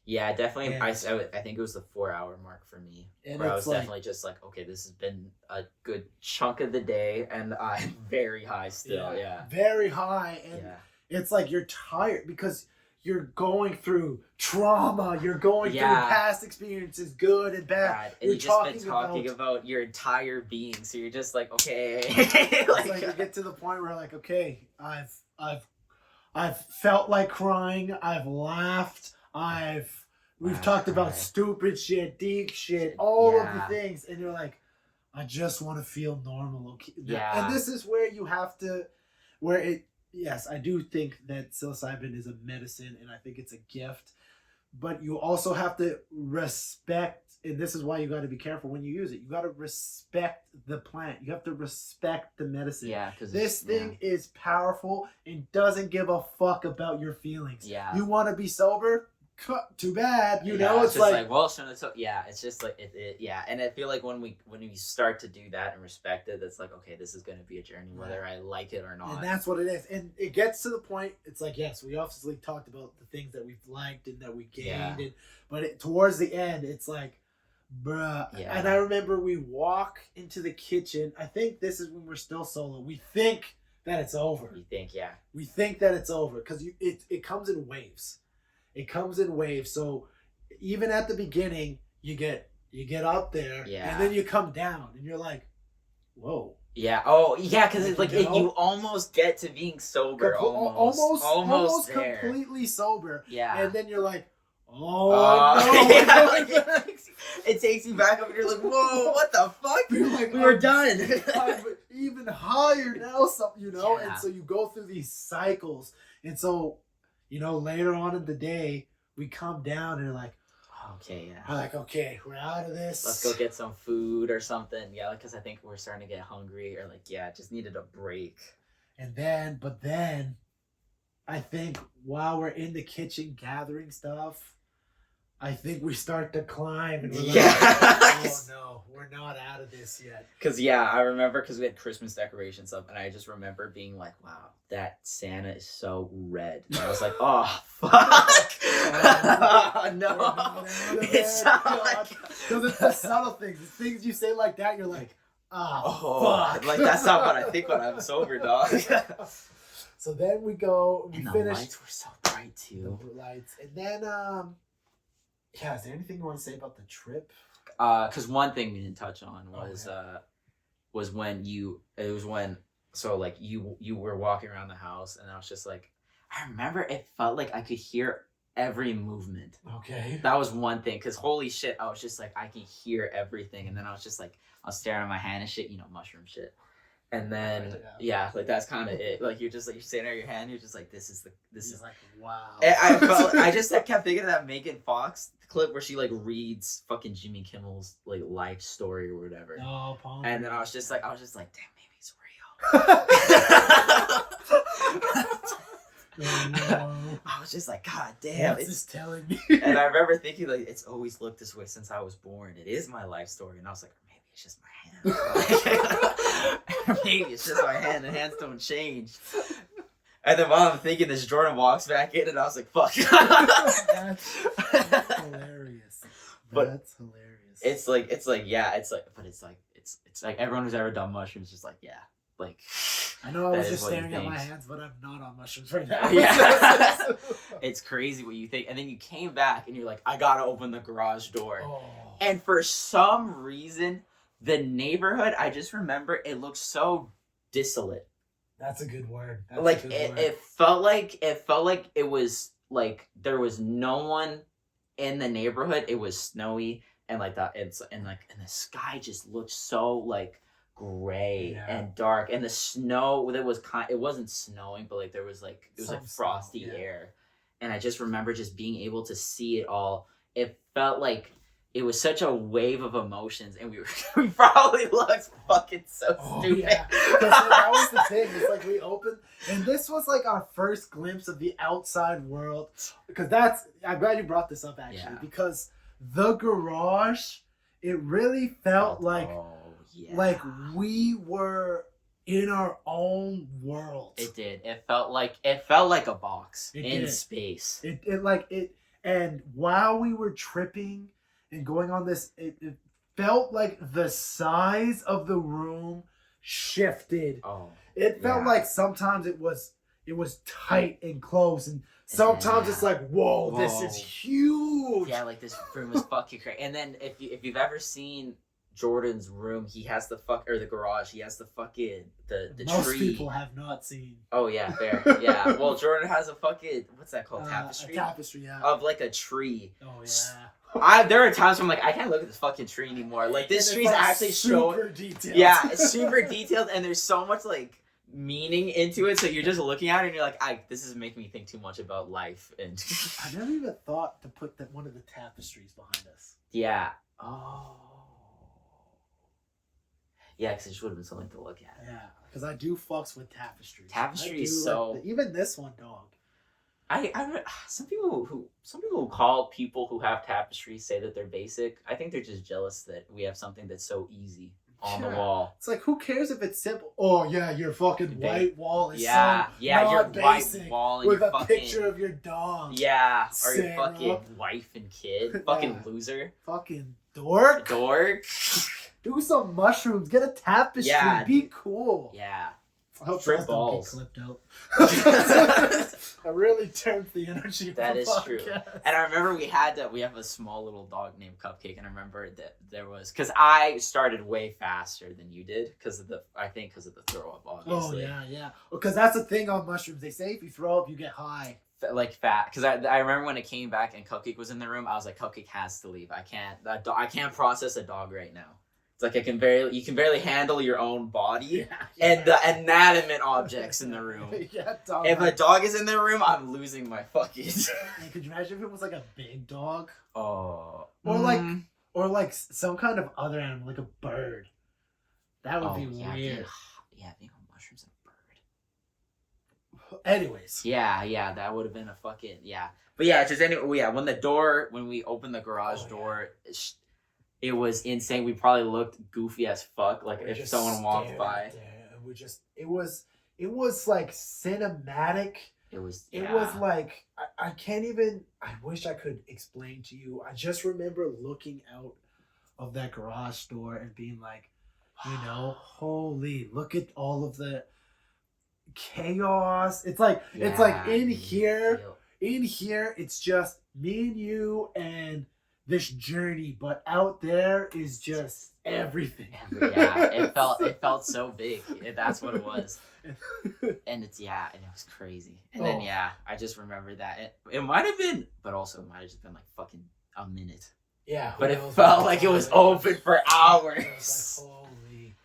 Yeah, definitely. I think it was the 4-hour mark for me. Where I was definitely just like, okay, this has been a good chunk of the day, and I'm very high still. Yeah. Very high, and it's like you're tired because you're going through trauma. You're going through past experiences, good and bad. And you're you just been talking about your entire being, so you're just like, okay. It's like you get to the point where like, okay, I've felt like crying. I've laughed. We've talked about stupid shit, deep shit, all of the things, and you're like, I just want to feel normal. Okay. Yeah. And this is where you have to, yes, I do think that psilocybin is a medicine, and I think it's a gift, but you also have to respect, and this is why you got to be careful when you use it. You got to respect the plant. You have to respect the medicine. Yeah, because this thing is powerful and doesn't give a fuck about your feelings. Yeah. You want to be sober? Too bad. You know, it's it's just like well, it's just like it. And I feel like when we start to do that and respect it, it's like, okay, this is going to be a journey, whether I like it or not. And that's what it is. And it gets to the point. It's like, yes, we obviously talked about the things that we've liked and that we gained, but towards the end, it's like, bruh. Yeah. And I remember we walk into the kitchen. I think this is when we're still solo. We think that it's over. We think that it's over because it comes in waves. It comes in waves. So even at the beginning, you get up there, and then you come down, and you're like, whoa. Yeah. Oh, yeah. Because it's like you almost get to being sober. Almost there. Completely sober. Yeah. And then you're like, no. It takes you back up, and you're like, whoa, what the fuck? You're like, we were done. Even higher now, and so you go through these cycles, and so. Later on in the day, we come down and we're like, okay, yeah. We're like, okay, we're out of this. Let's go get some food or something. Yeah, because I think we're starting to get hungry or just needed a break. But then, I think while we're in the kitchen gathering stuff, I think we start to climb and we're like, oh no, we're not out of this yet. Because I remember because we had Christmas decorations up, and I just remember being like, wow, that Santa is so red. And I was like, oh fuck, no, it's not because it's the subtle things. The things you say like that, you're like, fuck. Like that's not what I think when I'm sober, dog. So then we go, we finish. The lights were so bright too. The lights, and then is there anything you want to say about the trip? Because one thing we didn't touch on was when you were walking around the house, and I was just like, I remember it felt like I could hear every movement. Okay. That was one thing, because holy shit, I was just like, I can hear everything, and then I was just like, I was staring at my hand and shit, mushroom shit. And then that's kind of it. Like you're standing at your hand. You're just like, this is like, wow. I just kept thinking of that Megan Fox clip where she reads fucking Jimmy Kimmel's life story or whatever. Oh, Paul. And then I was just like, damn, maybe it's real. No. I was just like, God damn, it's just telling me. And I remember thinking it's always looked this way since I was born. It is my life story, and I was like, maybe it's just my hand. Maybe it's just my hand. The hands don't change. And then while I'm thinking this, Jordan walks back in, and I was like, fuck. That's hilarious. That's hilarious. It's like everyone who's ever done mushrooms is like, yeah. Like, I know I was just staring at my hands, but I'm not on mushrooms right now. Yeah. It's crazy what you think. And then you came back and you're like, I gotta open the garage door. Oh. And for some reason, the neighborhood, I just remember it looked so desolate. That's a good word. It felt like it was like there was no one in the neighborhood. It was snowy and like that. And the sky just looked so gray and dark, and the snow it wasn't snowing, but there was it was frosty air, and I just remember just being able to see it all. It felt like it was such a wave of emotions, and we probably looked fucking so stupid. Yeah. That was the thing. It's we opened, and this was our first glimpse of the outside world, because I'm glad you brought this up actually, because the garage, it really felt like we were in our own world. It did. It felt like a box in space. And while we were tripping and going on this, it felt like the size of the room shifted. Oh. It felt like sometimes it was it was tight and close, and sometimes it's like, whoa, this is huge. Yeah, like this room is fucking crazy. And then if you've ever seen Jordan's room, he has the garage. He has the fucking the Most tree. people have not seen. Oh yeah, fair. Yeah. Well, Jordan has a fucking what's that called? Tapestry. A tapestry, yeah. Of like a tree. Oh yeah. There are times where I'm like, I can't look at this fucking tree anymore. Like this tree's like actually super detailed. Yeah, it's super detailed, and there's so much like meaning into it. So you're just looking at it, and you're like, this is making me think too much about life. And I never even thought to put one of the tapestries behind us. Yeah. Oh. Yeah, because it just would have been something to look at. Yeah, because I do fucks with tapestries. Tapestry is so... even this one, dog. Some people who call people who have tapestries say that they're basic. I think they're just jealous that we have something that's so easy on the wall. It's like, who cares if it's simple? Oh yeah, your fucking white wall is your basic, white wall and with your a picture of your dog. Yeah, or Sarah. your fucking wife and kid. Fucking loser. Fucking dork. Do some mushrooms. Get a tapestry. Yeah. Be cool. Yeah. I hope Strip those balls. don't get clipped out. I really turned the energy of That the is podcast. true. And I remember we have a small little dog named Cupcake, and I remember that there was, because I started way faster than you did because of the throw up, obviously. Oh yeah. Because that's the thing on mushrooms. They say if you throw up, you get high. Like fat, because I remember when it came back and Cupcake was in the room, I was like, Cupcake has to leave. I can't process a dog right now. It's like you can barely handle your own body and the inanimate objects in the room. Yeah, dog. If a dog is in the room, I'm losing my fucking. Could you imagine if it was like a big dog? Oh. Or like some kind of other animal, like a bird. That would be weird. Being on mushrooms and a bird. Anyways. Yeah, that would have been a fucking But yeah, just anyway. Yeah, when we opened the garage door. It was insane. We probably looked goofy as fuck. Like if someone walked by. It was like cinematic. It was like I can't even. I wish I could explain to you. I just remember looking out of that garage door and being like, holy, look at all of the chaos. It's like in here. It's just me and you and this journey, but out there is just everything. It felt so big. That's what it was. And it was crazy. And then I just remember that it might have been, but also it might have just been like fucking a minute. Yeah, but it felt like it was open for hours. Like, holy.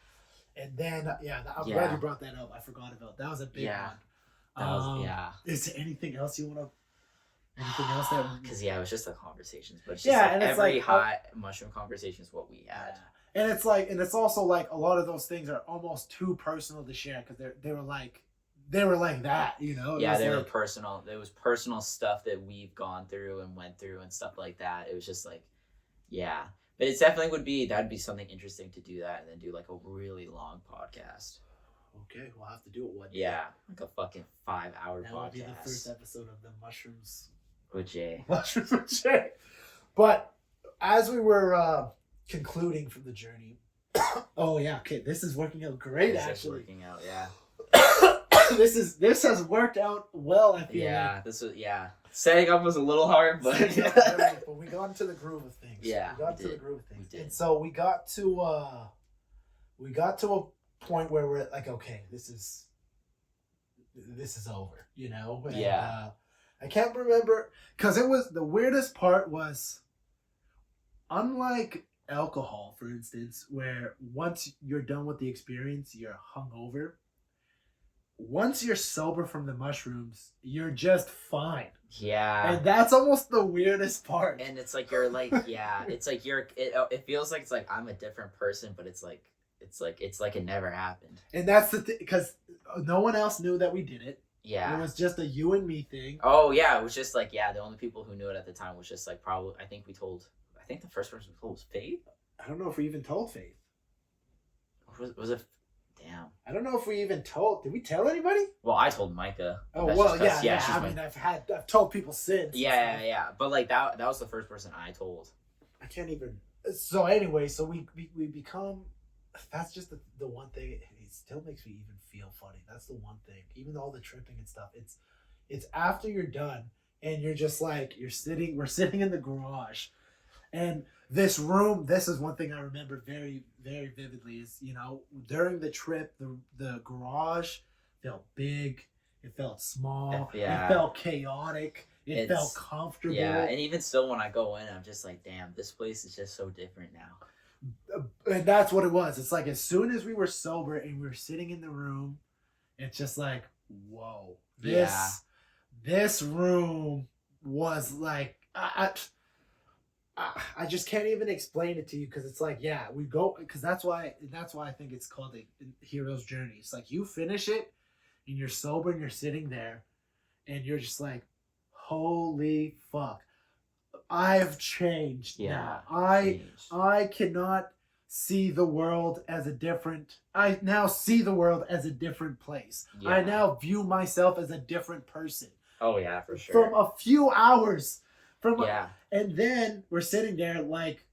And then I'm glad you brought that up. I forgot about that. Was a big one. Is there anything else you want to? Anything else that? Because it was just the conversations, but it's just and every it's hot mushroom conversation is what we had. And it's also like a lot of those things are almost too personal to share because they were like that, They were personal. There was personal stuff that we've gone through and went through and stuff like that. It was just like, but it definitely that'd be something interesting to do that and then do like a really long podcast. Okay, we'll have to do it one day. Yeah, like a fucking 5-hour podcast. That will be the first episode of the mushrooms. With Jay. Mushrooms with Jay. But as we were concluding from the journey, this is working out great. This has worked out well. I feel. Yeah, setting up was a little hard, but but we got into the groove of things. Yeah, we got into the groove of things, and so we got to a point where we're like, okay, this is over, And, I can't remember because it was the weirdest part was unlike alcohol, for instance, where once you're done with the experience, you're hungover. Once you're sober from the mushrooms, you're just fine. Yeah. And that's almost the weirdest part. And it's like you're like, it's like it feels like it's like I'm a different person, but it's like it never happened. And that's the thing, because no one else knew that we did it. Yeah. It was just a you and me thing. Oh, yeah. It was just like, the only people who knew it at the time was just like probably, I think the first person we told was Faith. I don't know if we even told Faith. Was it? Damn. I don't know if we even told. Did we tell anybody? Well, I told Micah. Oh, well, yeah. I mean, I've told people since. Yeah. But like that was the first person I told. I can't even. So anyway, we become that's just the one thing. It still makes me even feel funny. That's the one thing. Even all the tripping and stuff. It's after you're done and you're just like we're sitting in the garage, and this room. This is one thing I remember very very vividly. Is during the trip the garage felt big. It felt small. Yeah. It felt chaotic. It felt comfortable. Yeah, and even still when I go in, I'm just like, damn, this place is just so different now. And that's what it was. It's like as soon as we were sober and we were sitting in the room, it's just like, whoa. This room was like I just can't even explain it to you because it's like, yeah, we go because that's why I think it's called a hero's journey. It's like you finish it and you're sober and you're sitting there and you're just like, holy fuck, I've changed now. I cannot see the world as a different. I now see the world as a different place. Yeah. I now view myself as a different person. Oh yeah, for sure. From a few hours, and then we're sitting there like,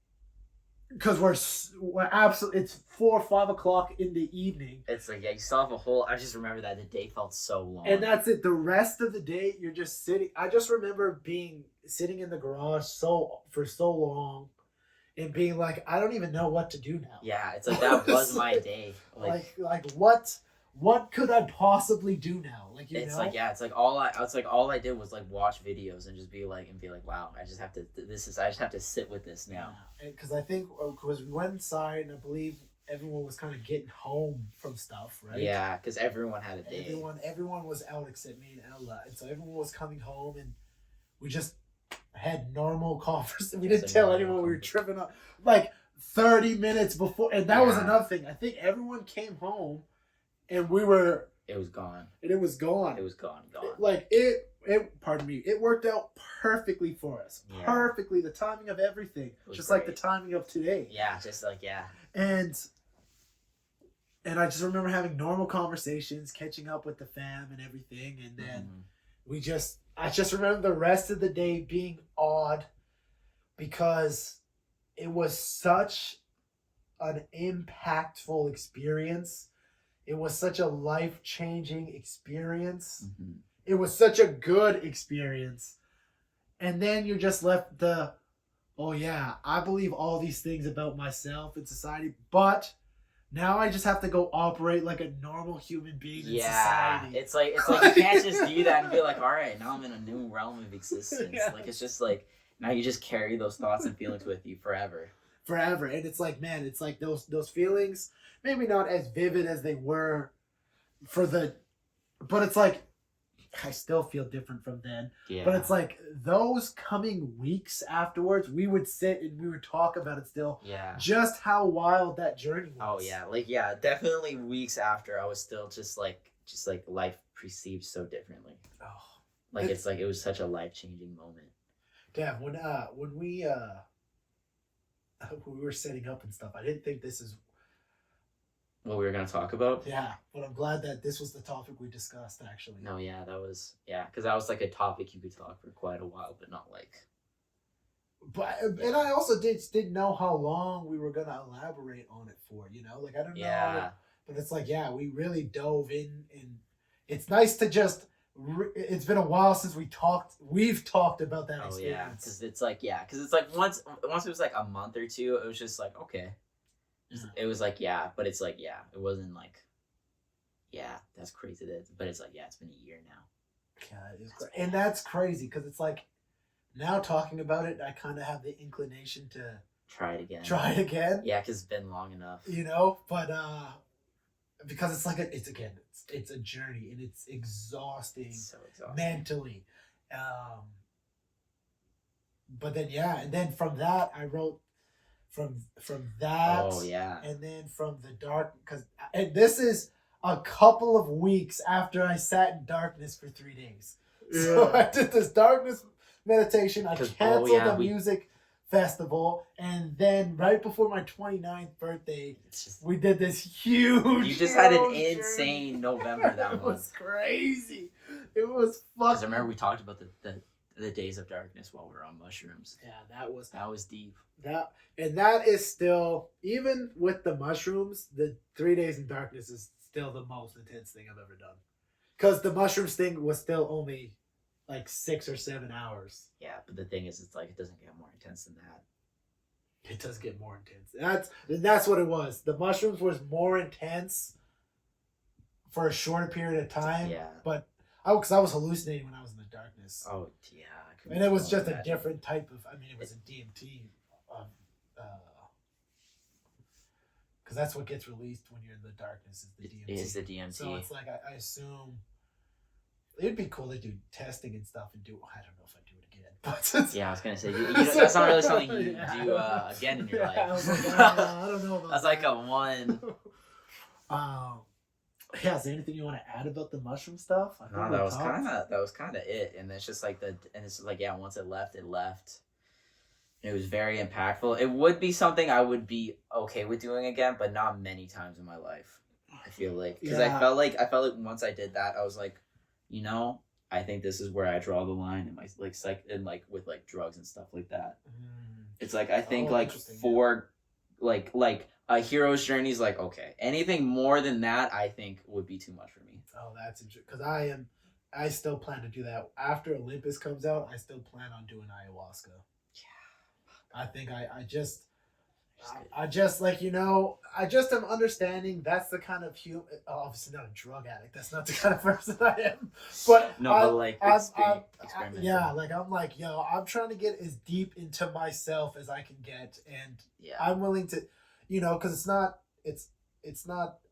because we're absolutely. It's 4 or 5 o'clock in the evening. It's like, yeah, you still have a whole. I just remember that the day felt so long. And that's it. The rest of the day, you're just sitting. I just remember sitting in the garage for so long, and being like, I don't even know what to do now. Yeah, it's like that was my day. Like what could I possibly do now? Like it's like, yeah, it's like all I did was like watch videos and just be like wow, I just have to sit with this now. Because I think because we went inside and I believe everyone was kind of getting home from stuff, right? Yeah, because everyone had a day. Everyone was out except me and Ella, and so everyone was coming home and we just had normal conversation. We didn't tell anyone we were tripping up like 30 minutes before, and that was another thing. I think everyone came home. And it was gone. And it was gone. It was gone. Pardon me. It worked out perfectly for us. Yeah. Perfectly. The timing of everything. Just great. Like the timing of today. Yeah, just like, yeah. And I just remember having normal conversations, catching up with the fam and everything. And then I just remember the rest of the day being odd because it was such an impactful experience. It was such a life-changing experience. Mm-hmm. It was such a good experience. And then you're just left oh yeah, I believe all these things about myself and society, but now I just have to go operate like a normal human being in society. It's like you can't just do that and be like, all right, now I'm in a new realm of existence. Yeah. Like it's just like now you just carry those thoughts and feelings with you forever. And it's like, man, it's like those feelings, maybe not as vivid as they were but it's like I still feel different from then. Yeah. But it's like those coming weeks afterwards, we would sit and we would talk about it still. Yeah. Just how wild that journey was. Oh yeah. Like yeah, definitely weeks after I was still just like life perceived so differently. Oh. Like it's like it was such a life-changing moment. Damn, when we were setting up and stuff, I didn't think this is what we were going to talk about. Yeah, but I'm glad that this was the topic we discussed, actually. No, yeah, because that was like a topic you could talk for quite a while, but not like. But and I also didn't know how long we were going to elaborate on it for, like I don't know. But it's like, yeah, we really dove in, and it's nice to just. It's been a while since we've talked about that experience. Oh yeah, because it's like once it was like a month or two, it was just like okay. It was like, yeah, but it's like, yeah, it wasn't like, yeah, that's crazy. But it's like, yeah, it's been a year now. Yeah, and that's crazy because it's like, now talking about it, I kind of have the inclination to try it again. Yeah, because it's been long enough. But because it's like it's a journey and it's exhausting. It's so exhausting mentally. But then and then from that I wrote. From that, and then from the dark, and this is a couple of weeks after I sat in darkness for 3 days. Yeah. So I did this darkness meditation. I canceled the music festival, and then right before my 29th birthday, we did this huge. You just had an insane November that month. It was crazy. It was fucking. Because I remember we talked about the days of darkness while we're on mushrooms. Yeah, that was deep. That is still, even with the mushrooms, the 3 days in darkness is still the most intense thing I've ever done. Because the mushrooms thing was still only like 6 or 7 hours. Yeah, but the thing is, it's like it doesn't get more intense than that. It does get more intense. That's what it was. The mushrooms was more intense for a shorter period of time. Yeah. But because I was hallucinating when I was in the darkness. Oh yeah. And it was just a different type of. I mean, it was a DMT. Because that's what gets released when you're in the darkness is the DMT. It is the DMT. So it's like I assume it'd be cool to do testing and stuff and do. I don't know if I'd do it again, but yeah, I was gonna say that's not really something you do again in your life. I was like, I don't know about that's like a one. Yeah, is there anything you want to add about the mushroom stuff? No, that was kind of it, and it's just like once it left. It was very impactful. It would be something I would be okay with doing again, but not many times in my life. I feel like because I felt like once I did that, I was like, I think this is where I draw the line in my with drugs and stuff like that. It's like I think for a hero's journey is like okay. Anything more than that, I think would be too much for me. Oh, that's interesting. Because I still plan to do that after Olympus comes out. I still plan on doing ayahuasca. I think I just am understanding that's the kind of human. Obviously not a drug addict. That's not the kind of person I am. But yeah, like I'm like I'm trying to get as deep into myself as I can get, and I'm willing to, because it's not.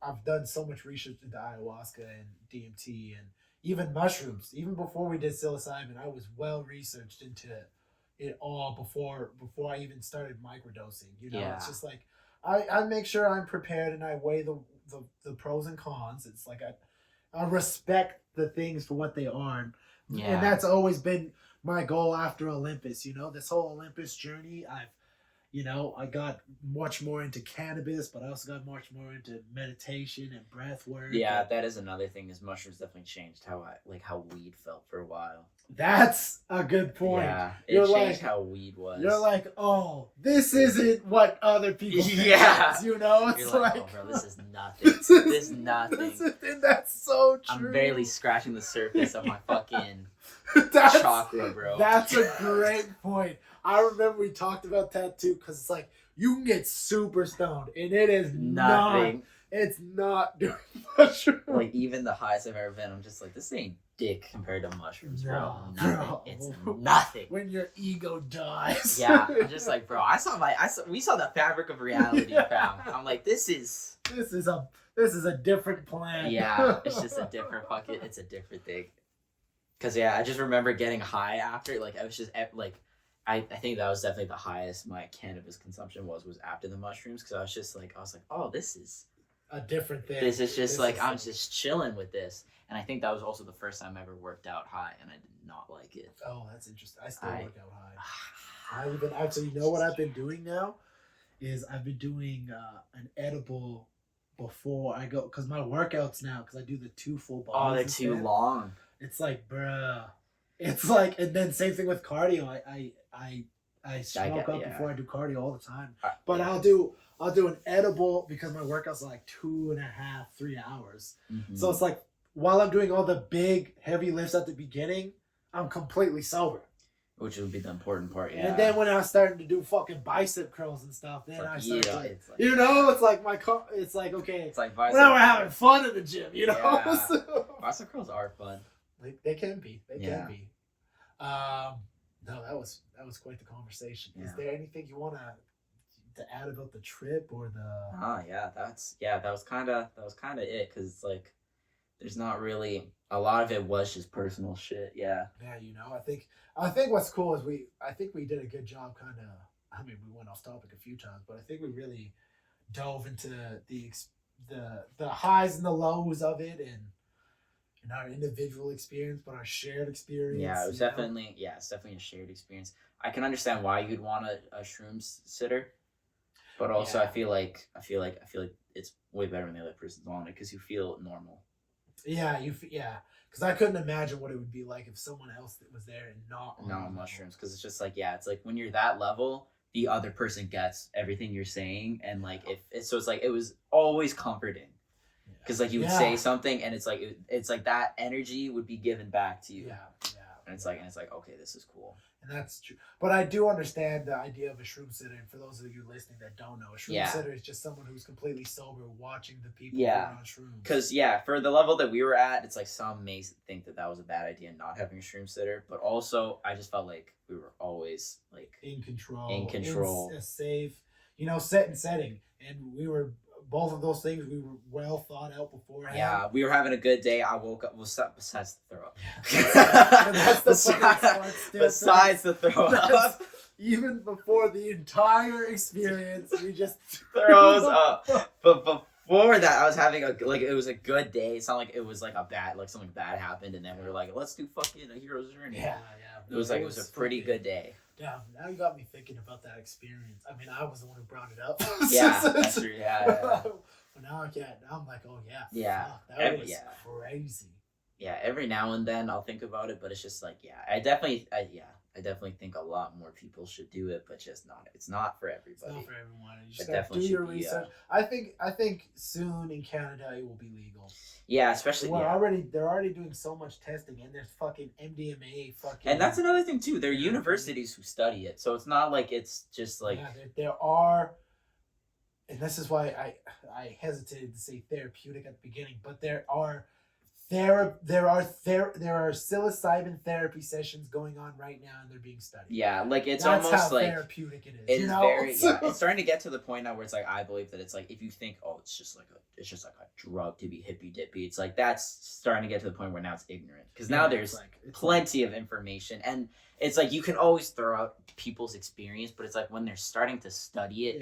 I've done so much research into ayahuasca and DMT and even mushrooms. Even before we did psilocybin, I was well researched into it all before I even started microdosing. It's just like I make sure I'm prepared and I weigh the pros and cons. It's like I respect the things for what they are, and that's always been my goal after Olympus. This whole Olympus journey, I got much more into cannabis, but I also got much more into meditation and breath work. Yeah, that is another thing. Is mushrooms definitely changed how weed felt for a while. That's a good point. Yeah, it changed how weed was. You're like, oh, this isn't what other people think. Yeah. It's you're like, oh, bro, this is nothing. This is nothing. That's so true. I'm barely scratching the surface of my fucking chakra, bro. That's a great point. I remember we talked about that too, because it's like you can get super stoned and it is nothing. It's not doing mushrooms. Like even the highest I've ever been, I'm just like, this ain't dick compared to mushrooms, bro. Nothing. Bro. It's nothing. When your ego dies. Yeah, I'm just like, bro. We saw the fabric of reality, fam. I'm like, this is a different plan. Yeah, it's just a different it's a different thing. Cause I just remember getting high after. Like I was just like. I think that was definitely the highest my cannabis consumption was after the mushrooms, because I was like, oh, this is a different thing. This is just I'm just chilling with this, and I think that was also the first time I ever worked out high, and I did not like it. Oh, that's interesting. I still work out high. Actually, what I've been doing now is I've been doing an edible before I go, because my workouts now, because I do the 2 full bodies. Oh, they're too long. It's like, bruh. It's like, and then same thing with cardio. I smoke up before I do cardio all the time. But I'll do an edible because my workouts are like 2.5, 3 hours. Mm-hmm. So it's like while I'm doing all the big heavy lifts at the beginning, I'm completely sober. Which would be the important part, yeah. And then when I was starting to do fucking bicep curls and stuff, then I started it's like, it's like it's like, okay, it's like now we're having fun in the gym, Yeah. Bicep curls are fun. They can be. They can be. No, that was quite the conversation. Yeah. Is there anything you want to add about the trip or the? That was kind of it, because it's like there's not really a lot of it was just personal shit. Yeah. Yeah, I think what's cool is we did a good job. We went off topic a few times, but I think we really dove into the highs and the lows of it, and our individual experience, but our shared experience. Yeah, it was definitely a shared experience. I can understand why you'd want a shrooms sitter, but also I feel like it's way better when the other person's on it, because you feel normal. Yeah, because I couldn't imagine what it would be like if someone else that was there and not on mushrooms, because it's just like, yeah, it's like when you're that level, the other person gets everything you're saying, and like if it's so it's like it was always comforting, because like you would say something and it's like that energy would be given back to you. And it's like okay, this is cool. And that's true. But I do understand the idea of a shroom sitter. And for those of you listening that don't know, a shroom sitter is just someone who's completely sober watching the people who are on shrooms. Because, for the level that we were at, it's like some may think that was a bad idea not having a shroom sitter. But also, I just felt like we were always like in control. In a safe, set and setting. And we were... Both of those things we were well thought out beforehand. Yeah, we were having a good day. I woke up. Besides the throw up. Besides the throw up. Even before the entire experience, we just throws up. But before that, I was having it was a good day. It's not like it was like something bad happened, and then we were like, let's do fucking a hero's journey. Yeah. It was a pretty good day. Yeah, now you got me thinking about that experience. I mean, I was the one who brought it up. Yeah, that's true. Yeah. But now I'm like, oh yeah. Yeah. Fuck, that was crazy. Yeah, every now and then I'll think about it, but it's just like, I definitely think a lot more people should do it, but just not. It's not for everybody. It's not for everyone. You just gotta do your research. I think soon in Canada it will be legal. Yeah, especially they're already doing so much testing, and there's fucking MDMA fucking. And that's another thing too. There are universities who study it, so it's not like it's just like. Yeah, there are, and this is why I hesitated to say therapeutic at the beginning, but there are psilocybin therapy sessions going on right now, and they're being studied. Yeah, like it's That's almost how like therapeutic it is. It's very it's starting to get to the point now where it's like I believe that it's like if you think it's just like a drug to be hippy dippy, it's like that's starting to get to the point where now it's ignorant because now there's plenty of information, and it's like you can always throw out people's experience, but it's like when they're starting to study it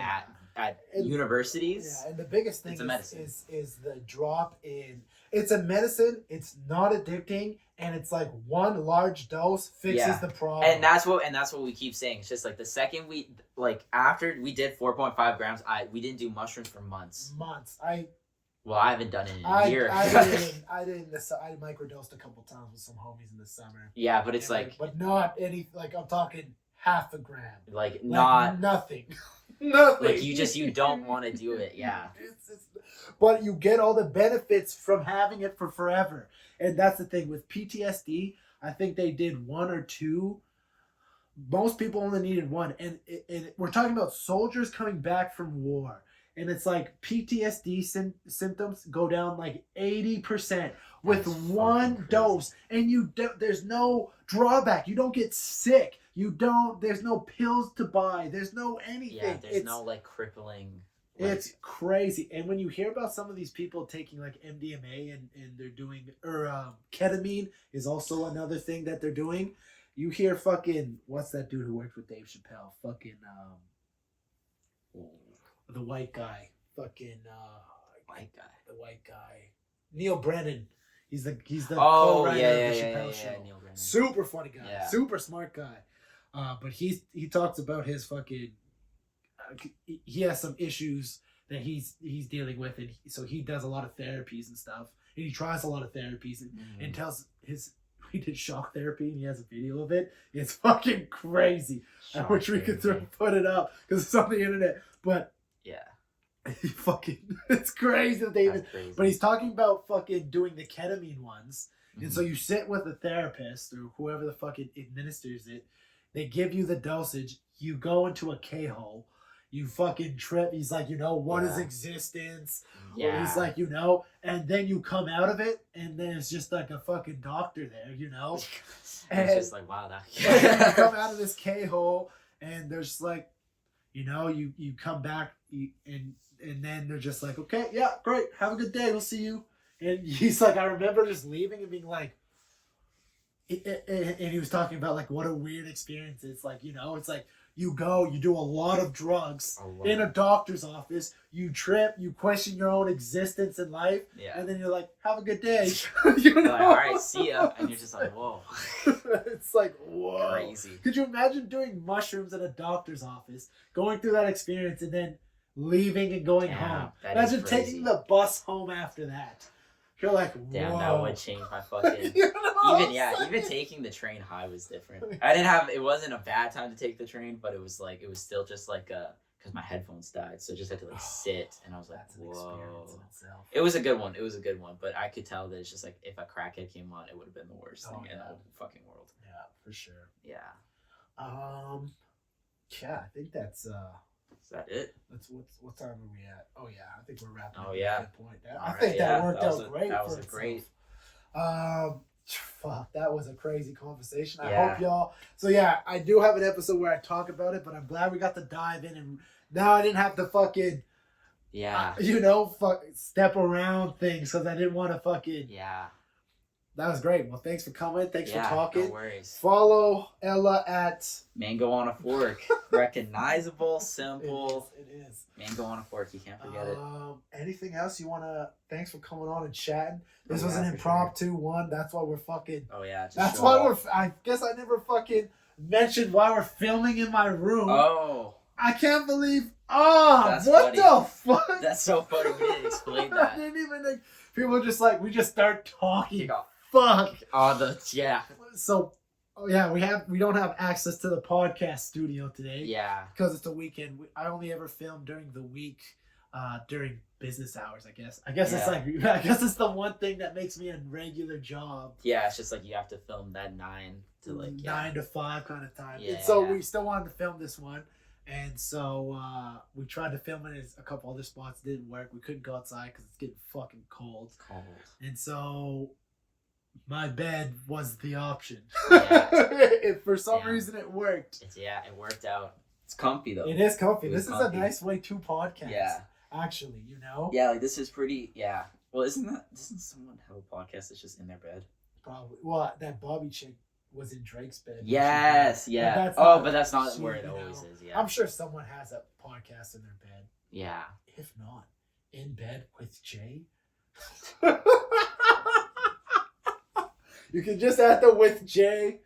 at universities. Yeah, and the biggest thing is the drop in. It's a medicine. It's not addicting, and it's like one large dose fixes the problem. And that's what we keep saying. It's just like the second after we did 4.5 grams, we didn't do mushrooms for months. I haven't done it in a year. I microdosed a couple times with some homies in the summer. Yeah, but it's but not any. Like I'm talking half a gram. Like not nothing. Nothing. Like you don't want to do it. Yeah. But you get all the benefits from having it for forever. And that's the thing with PTSD. I think they did 1 or 2. Most people only needed 1. And we're talking about soldiers coming back from war. And it's like PTSD symptoms go down like 80% with one dose. And there's no drawback. You don't get sick. There's no pills to buy. There's no anything. Yeah, there's no like crippling. It's crazy. And when you hear about some of these people taking like MDMA and they're doing, or ketamine is also another thing that they're doing. You hear fucking, what's that dude who worked with Dave Chappelle? Fucking, the white guy. Fucking, the white guy. Neil Brennan. He's the co-writer of the Chappelle Show. Neil Brennan. Super funny guy. Super smart guy. But he talks about his fucking, he has some issues that he's dealing with, and so he does a lot of therapies and stuff, and he tries a lot of therapies and tells he did shock therapy, and he has a video of it. It's fucking crazy. I wish we could put it up because it's on the internet, but it's crazy that they even. But he's talking about fucking doing the ketamine ones, and so you sit with a therapist or whoever the fucking administers it. They give you the dosage. You go into a K-hole. You fucking trip. He's like, what is existence? Yeah. He's like, and then you come out of it, and then it's just like a fucking doctor there, And it's just like, wow, that. You come out of this K-hole, and there's like, you come back, and then they're just like, okay, yeah, great, have a good day, we'll see you. And he's like, I remember just leaving and being like, and he was talking about like what a weird experience it's like, it's like you go, you do a lot of drugs in a doctor's office, you trip, you question your own existence in life, and then you're like, have a good day. Like, all right, see ya. And you're just like, whoa. It's like, whoa. Crazy. Could you imagine doing mushrooms in a doctor's office, going through that experience, and then leaving and going home? Imagine taking the bus home after that. You're like, whoa. Damn, that would change my fucking. You know Even taking the train high was different. I didn't have. It wasn't a bad time to take the train, but it was still just like because my headphones died, so I just had to like sit, and I was like, That's an whoa. experience in itself. It was a good one. But I could tell that it's just like if a crackhead came on, it would have been the worst thing in the whole fucking world. Yeah, for sure. Yeah. Yeah, I think that's Is that it? That's what time are we at? Oh yeah, I think we're wrapping up Oh, at yeah. a good point. I Alright, think that yeah, worked that was out a- great. that was for a itself. great- Fuck, that was a crazy conversation. I Yeah. hope y'all. So yeah, I do have an episode where I talk about it, but I'm glad we got to dive in, and now I didn't have to fucking, Yeah. step around things because I didn't want to fucking. Yeah. That was great. Well, thanks for coming. Thanks for talking. No worries. Follow Ella at Mango on a fork. Recognizable, simple. It is. Mango on a fork. You can't forget it. Anything else you wanna? Thanks for coming on and chatting. This Oh, was yeah, an for impromptu one. That's why we're fucking. Oh yeah. Just That's show why up. I guess I never fucking mentioned why we're filming in my room. Oh, I can't believe. Oh, That's what funny. the fuck? that's so funny. We didn't explain I that. didn't even. People just like we just start talking. Kick off. Fuck. Oh, yeah. So, yeah, we don't have access to the podcast studio today. Yeah. Because it's a weekend. I only ever film during the week, during business hours. I guess it's Yeah. I guess it's the one thing that makes me a regular job. Yeah, it's just like you have to film that 9 to like 9 to 5 kind of time. Yeah. And so we still wanted to film this one, and so we tried to film it at a couple other spots. Didn't work. We couldn't go outside because it's getting fucking cold. Cold. And so my bed was the option. Yeah. If for some Damn. reason it worked. It worked out. It's comfy though. It is comfy. It This was is comfy. a nice way to podcast. Yeah. Actually, Yeah, like this is pretty. Yeah. Well, doesn't someone have a podcast that's just in their bed? Probably. Well, that Bobby chick was in Drake's bed. Yes. Yeah. that's Oh, not- but that's not she, where it you always know, is. Yeah. I'm sure someone has a podcast in their bed. Yeah. If not, in bed with Jay. You can just add the with Jay.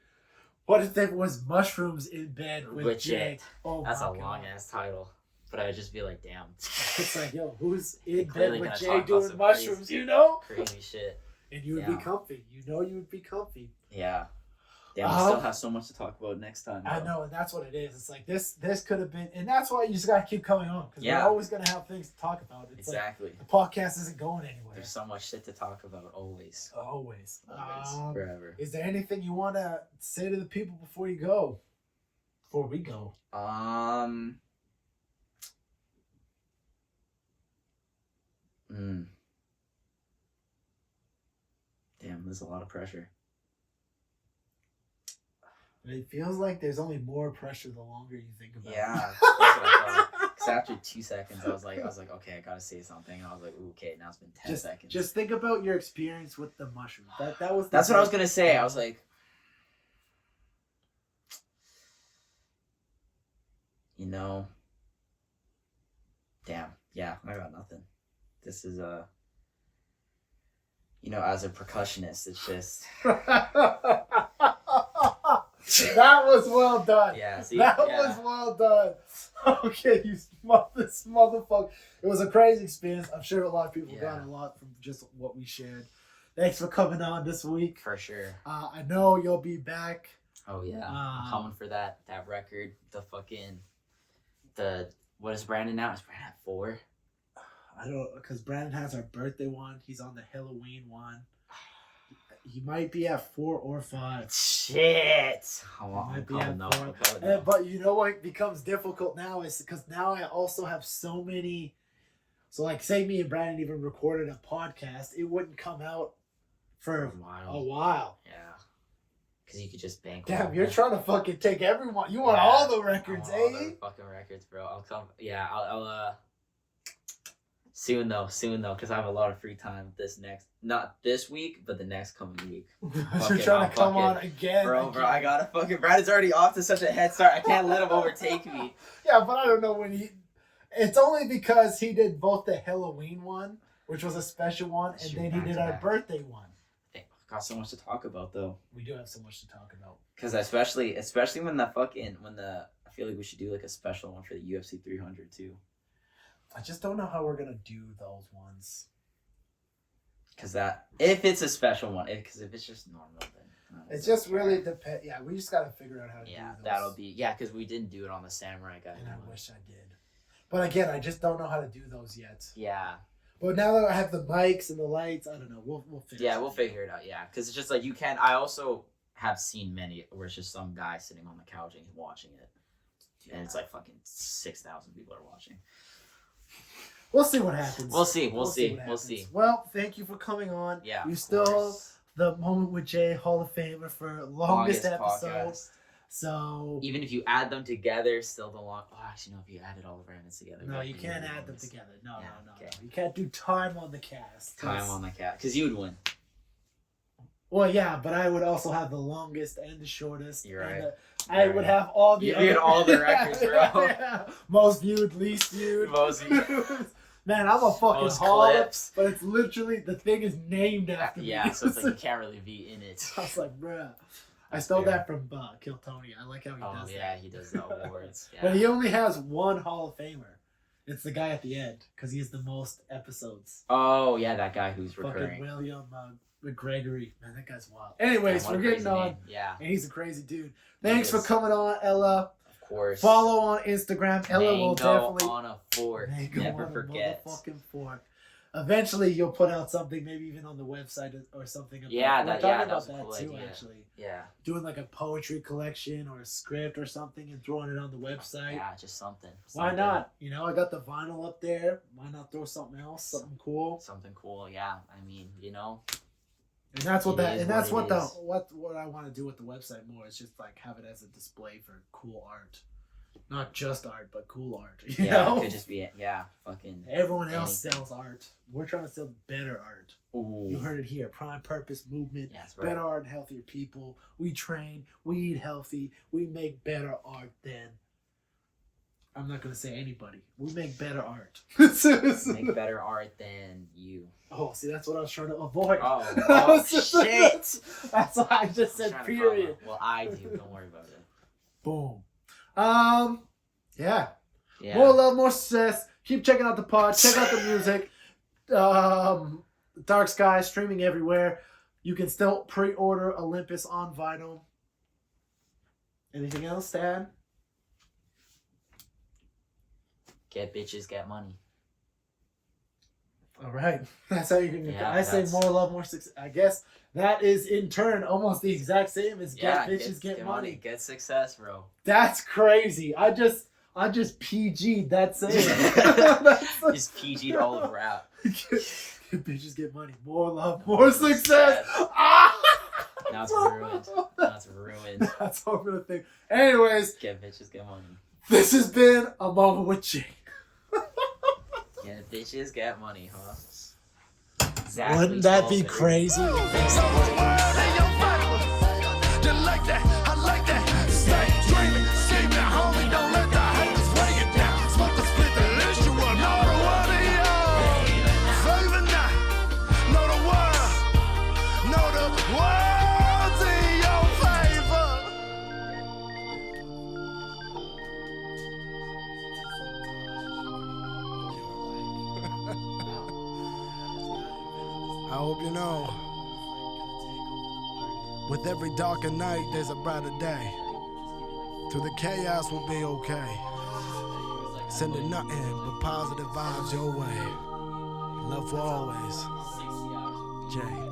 What if it was mushrooms in bed with Jay? Jay. Oh, That's my a long God. ass title. But I would just be like, damn. It's like, yo, who's in bed Clearly with gonna Jay talk about doing some mushrooms, crazy- you know? Crazy shit. And you would Yeah. be comfy. You know you would be comfy. Yeah. Damn, we still have so much to talk about next time. I though. know, and that's what it is. It's like this could have been, and that's why you just gotta keep coming on because Yeah. we're always gonna have things to talk about. It's Exactly. like the podcast isn't going anywhere. There's so much shit to talk about always. Always. Forever. Is there anything you want to say to the people before you go? Before we go. Damn, there's a lot of pressure. It feels like there's only more pressure the longer you think about Yeah, it. that's what I thought. 'Cause after 2 seconds, I was like, okay, I gotta say something. And I was like, ooh, okay, now it's been 10 seconds. Just think about your experience with the mushrooms. That was. That's what I was gonna say. I was like, damn, yeah, I got nothing. This is as a percussionist, it's just. That was well done. Yeah, see, That was well done. Okay, this motherfucker. It was a crazy experience. I'm sure a lot of people got a lot from just what we shared. Thanks for coming on this week. For sure. I know you'll be back. Oh yeah, I'm coming for that record. What is Brandon now? Is Brandon at 4? I don't, because Brandon has our birthday one. He's on the Halloween one. He might be at 4 or 5. Shit. But you know what becomes difficult now is because now I also have so many. So like, say me and Brandon even recorded a podcast, it wouldn't come out for a while. Yeah. Because you could just bank. Damn, you're trying to fucking take everyone. You want all the records, all eh? the fucking records, bro. I'll come. Yeah, I'll soon though, because I have a lot of free time not this week, but the next coming week. You're trying to come on again. Bro, I gotta fucking. Brandon's already off to such a head start. I can't let him overtake me. Yeah, but I don't know when he. It's only because he did both the Halloween one, which was a special one, and then he did our birthday one. Got so much to talk about though. We do have so much to talk about. Because especially when I feel like we should do like a special one for the UFC 300 too. I just don't know how we're gonna do those ones. Because if it's a special one, because if it's just normal, then it's just really depend. Yeah, we just gotta figure out how to do those. That'll be because we didn't do it on the samurai guy. And I wish I did, but again, I just don't know how to do those yet. Yeah. But now that I have the mics and the lights, I don't know. We'll figure. Yeah, we'll figure it out. Yeah, because it's just like you can. I also have seen many where it's just some guy sitting on the couch and he's watching it, and it's like fucking 6,000 people are watching. We'll see what happens. We'll see. Well, thank you for coming on. Yeah. You still the Moment with Jay Hall of Famer for longest episode. Podcast. So even if you add them together, still the long. Oh, actually, no. If you added all the randoms together. No, you can't add them together. No. Okay. You can't do time on the cast. Because you would win. Well, yeah, but I would also have the longest and the shortest. You're right. I would have all the. You had all the records, bro. Yeah. Most viewed, least viewed. Most viewed. Man, I'm a fucking Most hall, clips. but it's literally the thing is named after me. Yeah, so it's like you can't really be in it. I was like, bruh. I stole that from Kill Tony. I like how he does that. Oh, yeah, he does the awards. Yeah. But he only has one Hall of Famer. It's the guy at the end, because he has the most episodes. Oh, yeah, that guy who's fucking recurring. William Gregory. Man, that guy's wild. Anyways, we're getting on. Name. Yeah. And he's a crazy dude. Thanks for coming on, Ella. Of course. Follow on Instagram. Ella will definitely. On a fork. Never forget. Motherfucking fork. Eventually, you'll put out something, maybe even on the website or something. Yeah, we're talking about that cool too, idea. actually. Yeah. Doing like a poetry collection or a script or something and throwing it on the website. Yeah, just something. Why not? You know, I got the vinyl up there. Why not throw something else, something cool? Something cool, yeah. I mean, you know. And that's what I want to do with the website more. Is just like have it as a display for cool art. Not just art, but cool art. You know? It could just be fucking. Everyone else sells art. We're trying to sell better art. Ooh. You heard it here. Prime Purpose Movement. Yeah, that's right. Better art and healthier people. We train. We eat healthy. We make better art than. I'm not gonna say anybody. We make better art. Make better art than you. Oh, see, that's what I was trying to avoid. Oh shit! That's why I just said period. Well, I do. Don't worry about it. Boom. Yeah. Yeah. More love, more success. Keep checking out the pod. Check out the music. Dark Sky streaming everywhere. You can still pre-order Olympus on vinyl. Anything else, Dad? Get bitches, get money. All right. That's how you can. I say more love, more success. I guess that is in turn almost the exact same as get bitches, get money. Get success, bro. That's crazy. I just PG'd that saying. Just PG'd all of rap. Get bitches, get money. More love, more success. Ah! Now it's ruined. That's all I'm gonna think. Anyways, get bitches, get money. This has been A Moment with Jay. Get bitches, get money, huh? Exactly. Wouldn't that be crazy? I hope you know, with every darker night, there's a brighter day. Through the chaos, we'll be okay. Sending nothing but positive vibes your way. Love for always. Jay.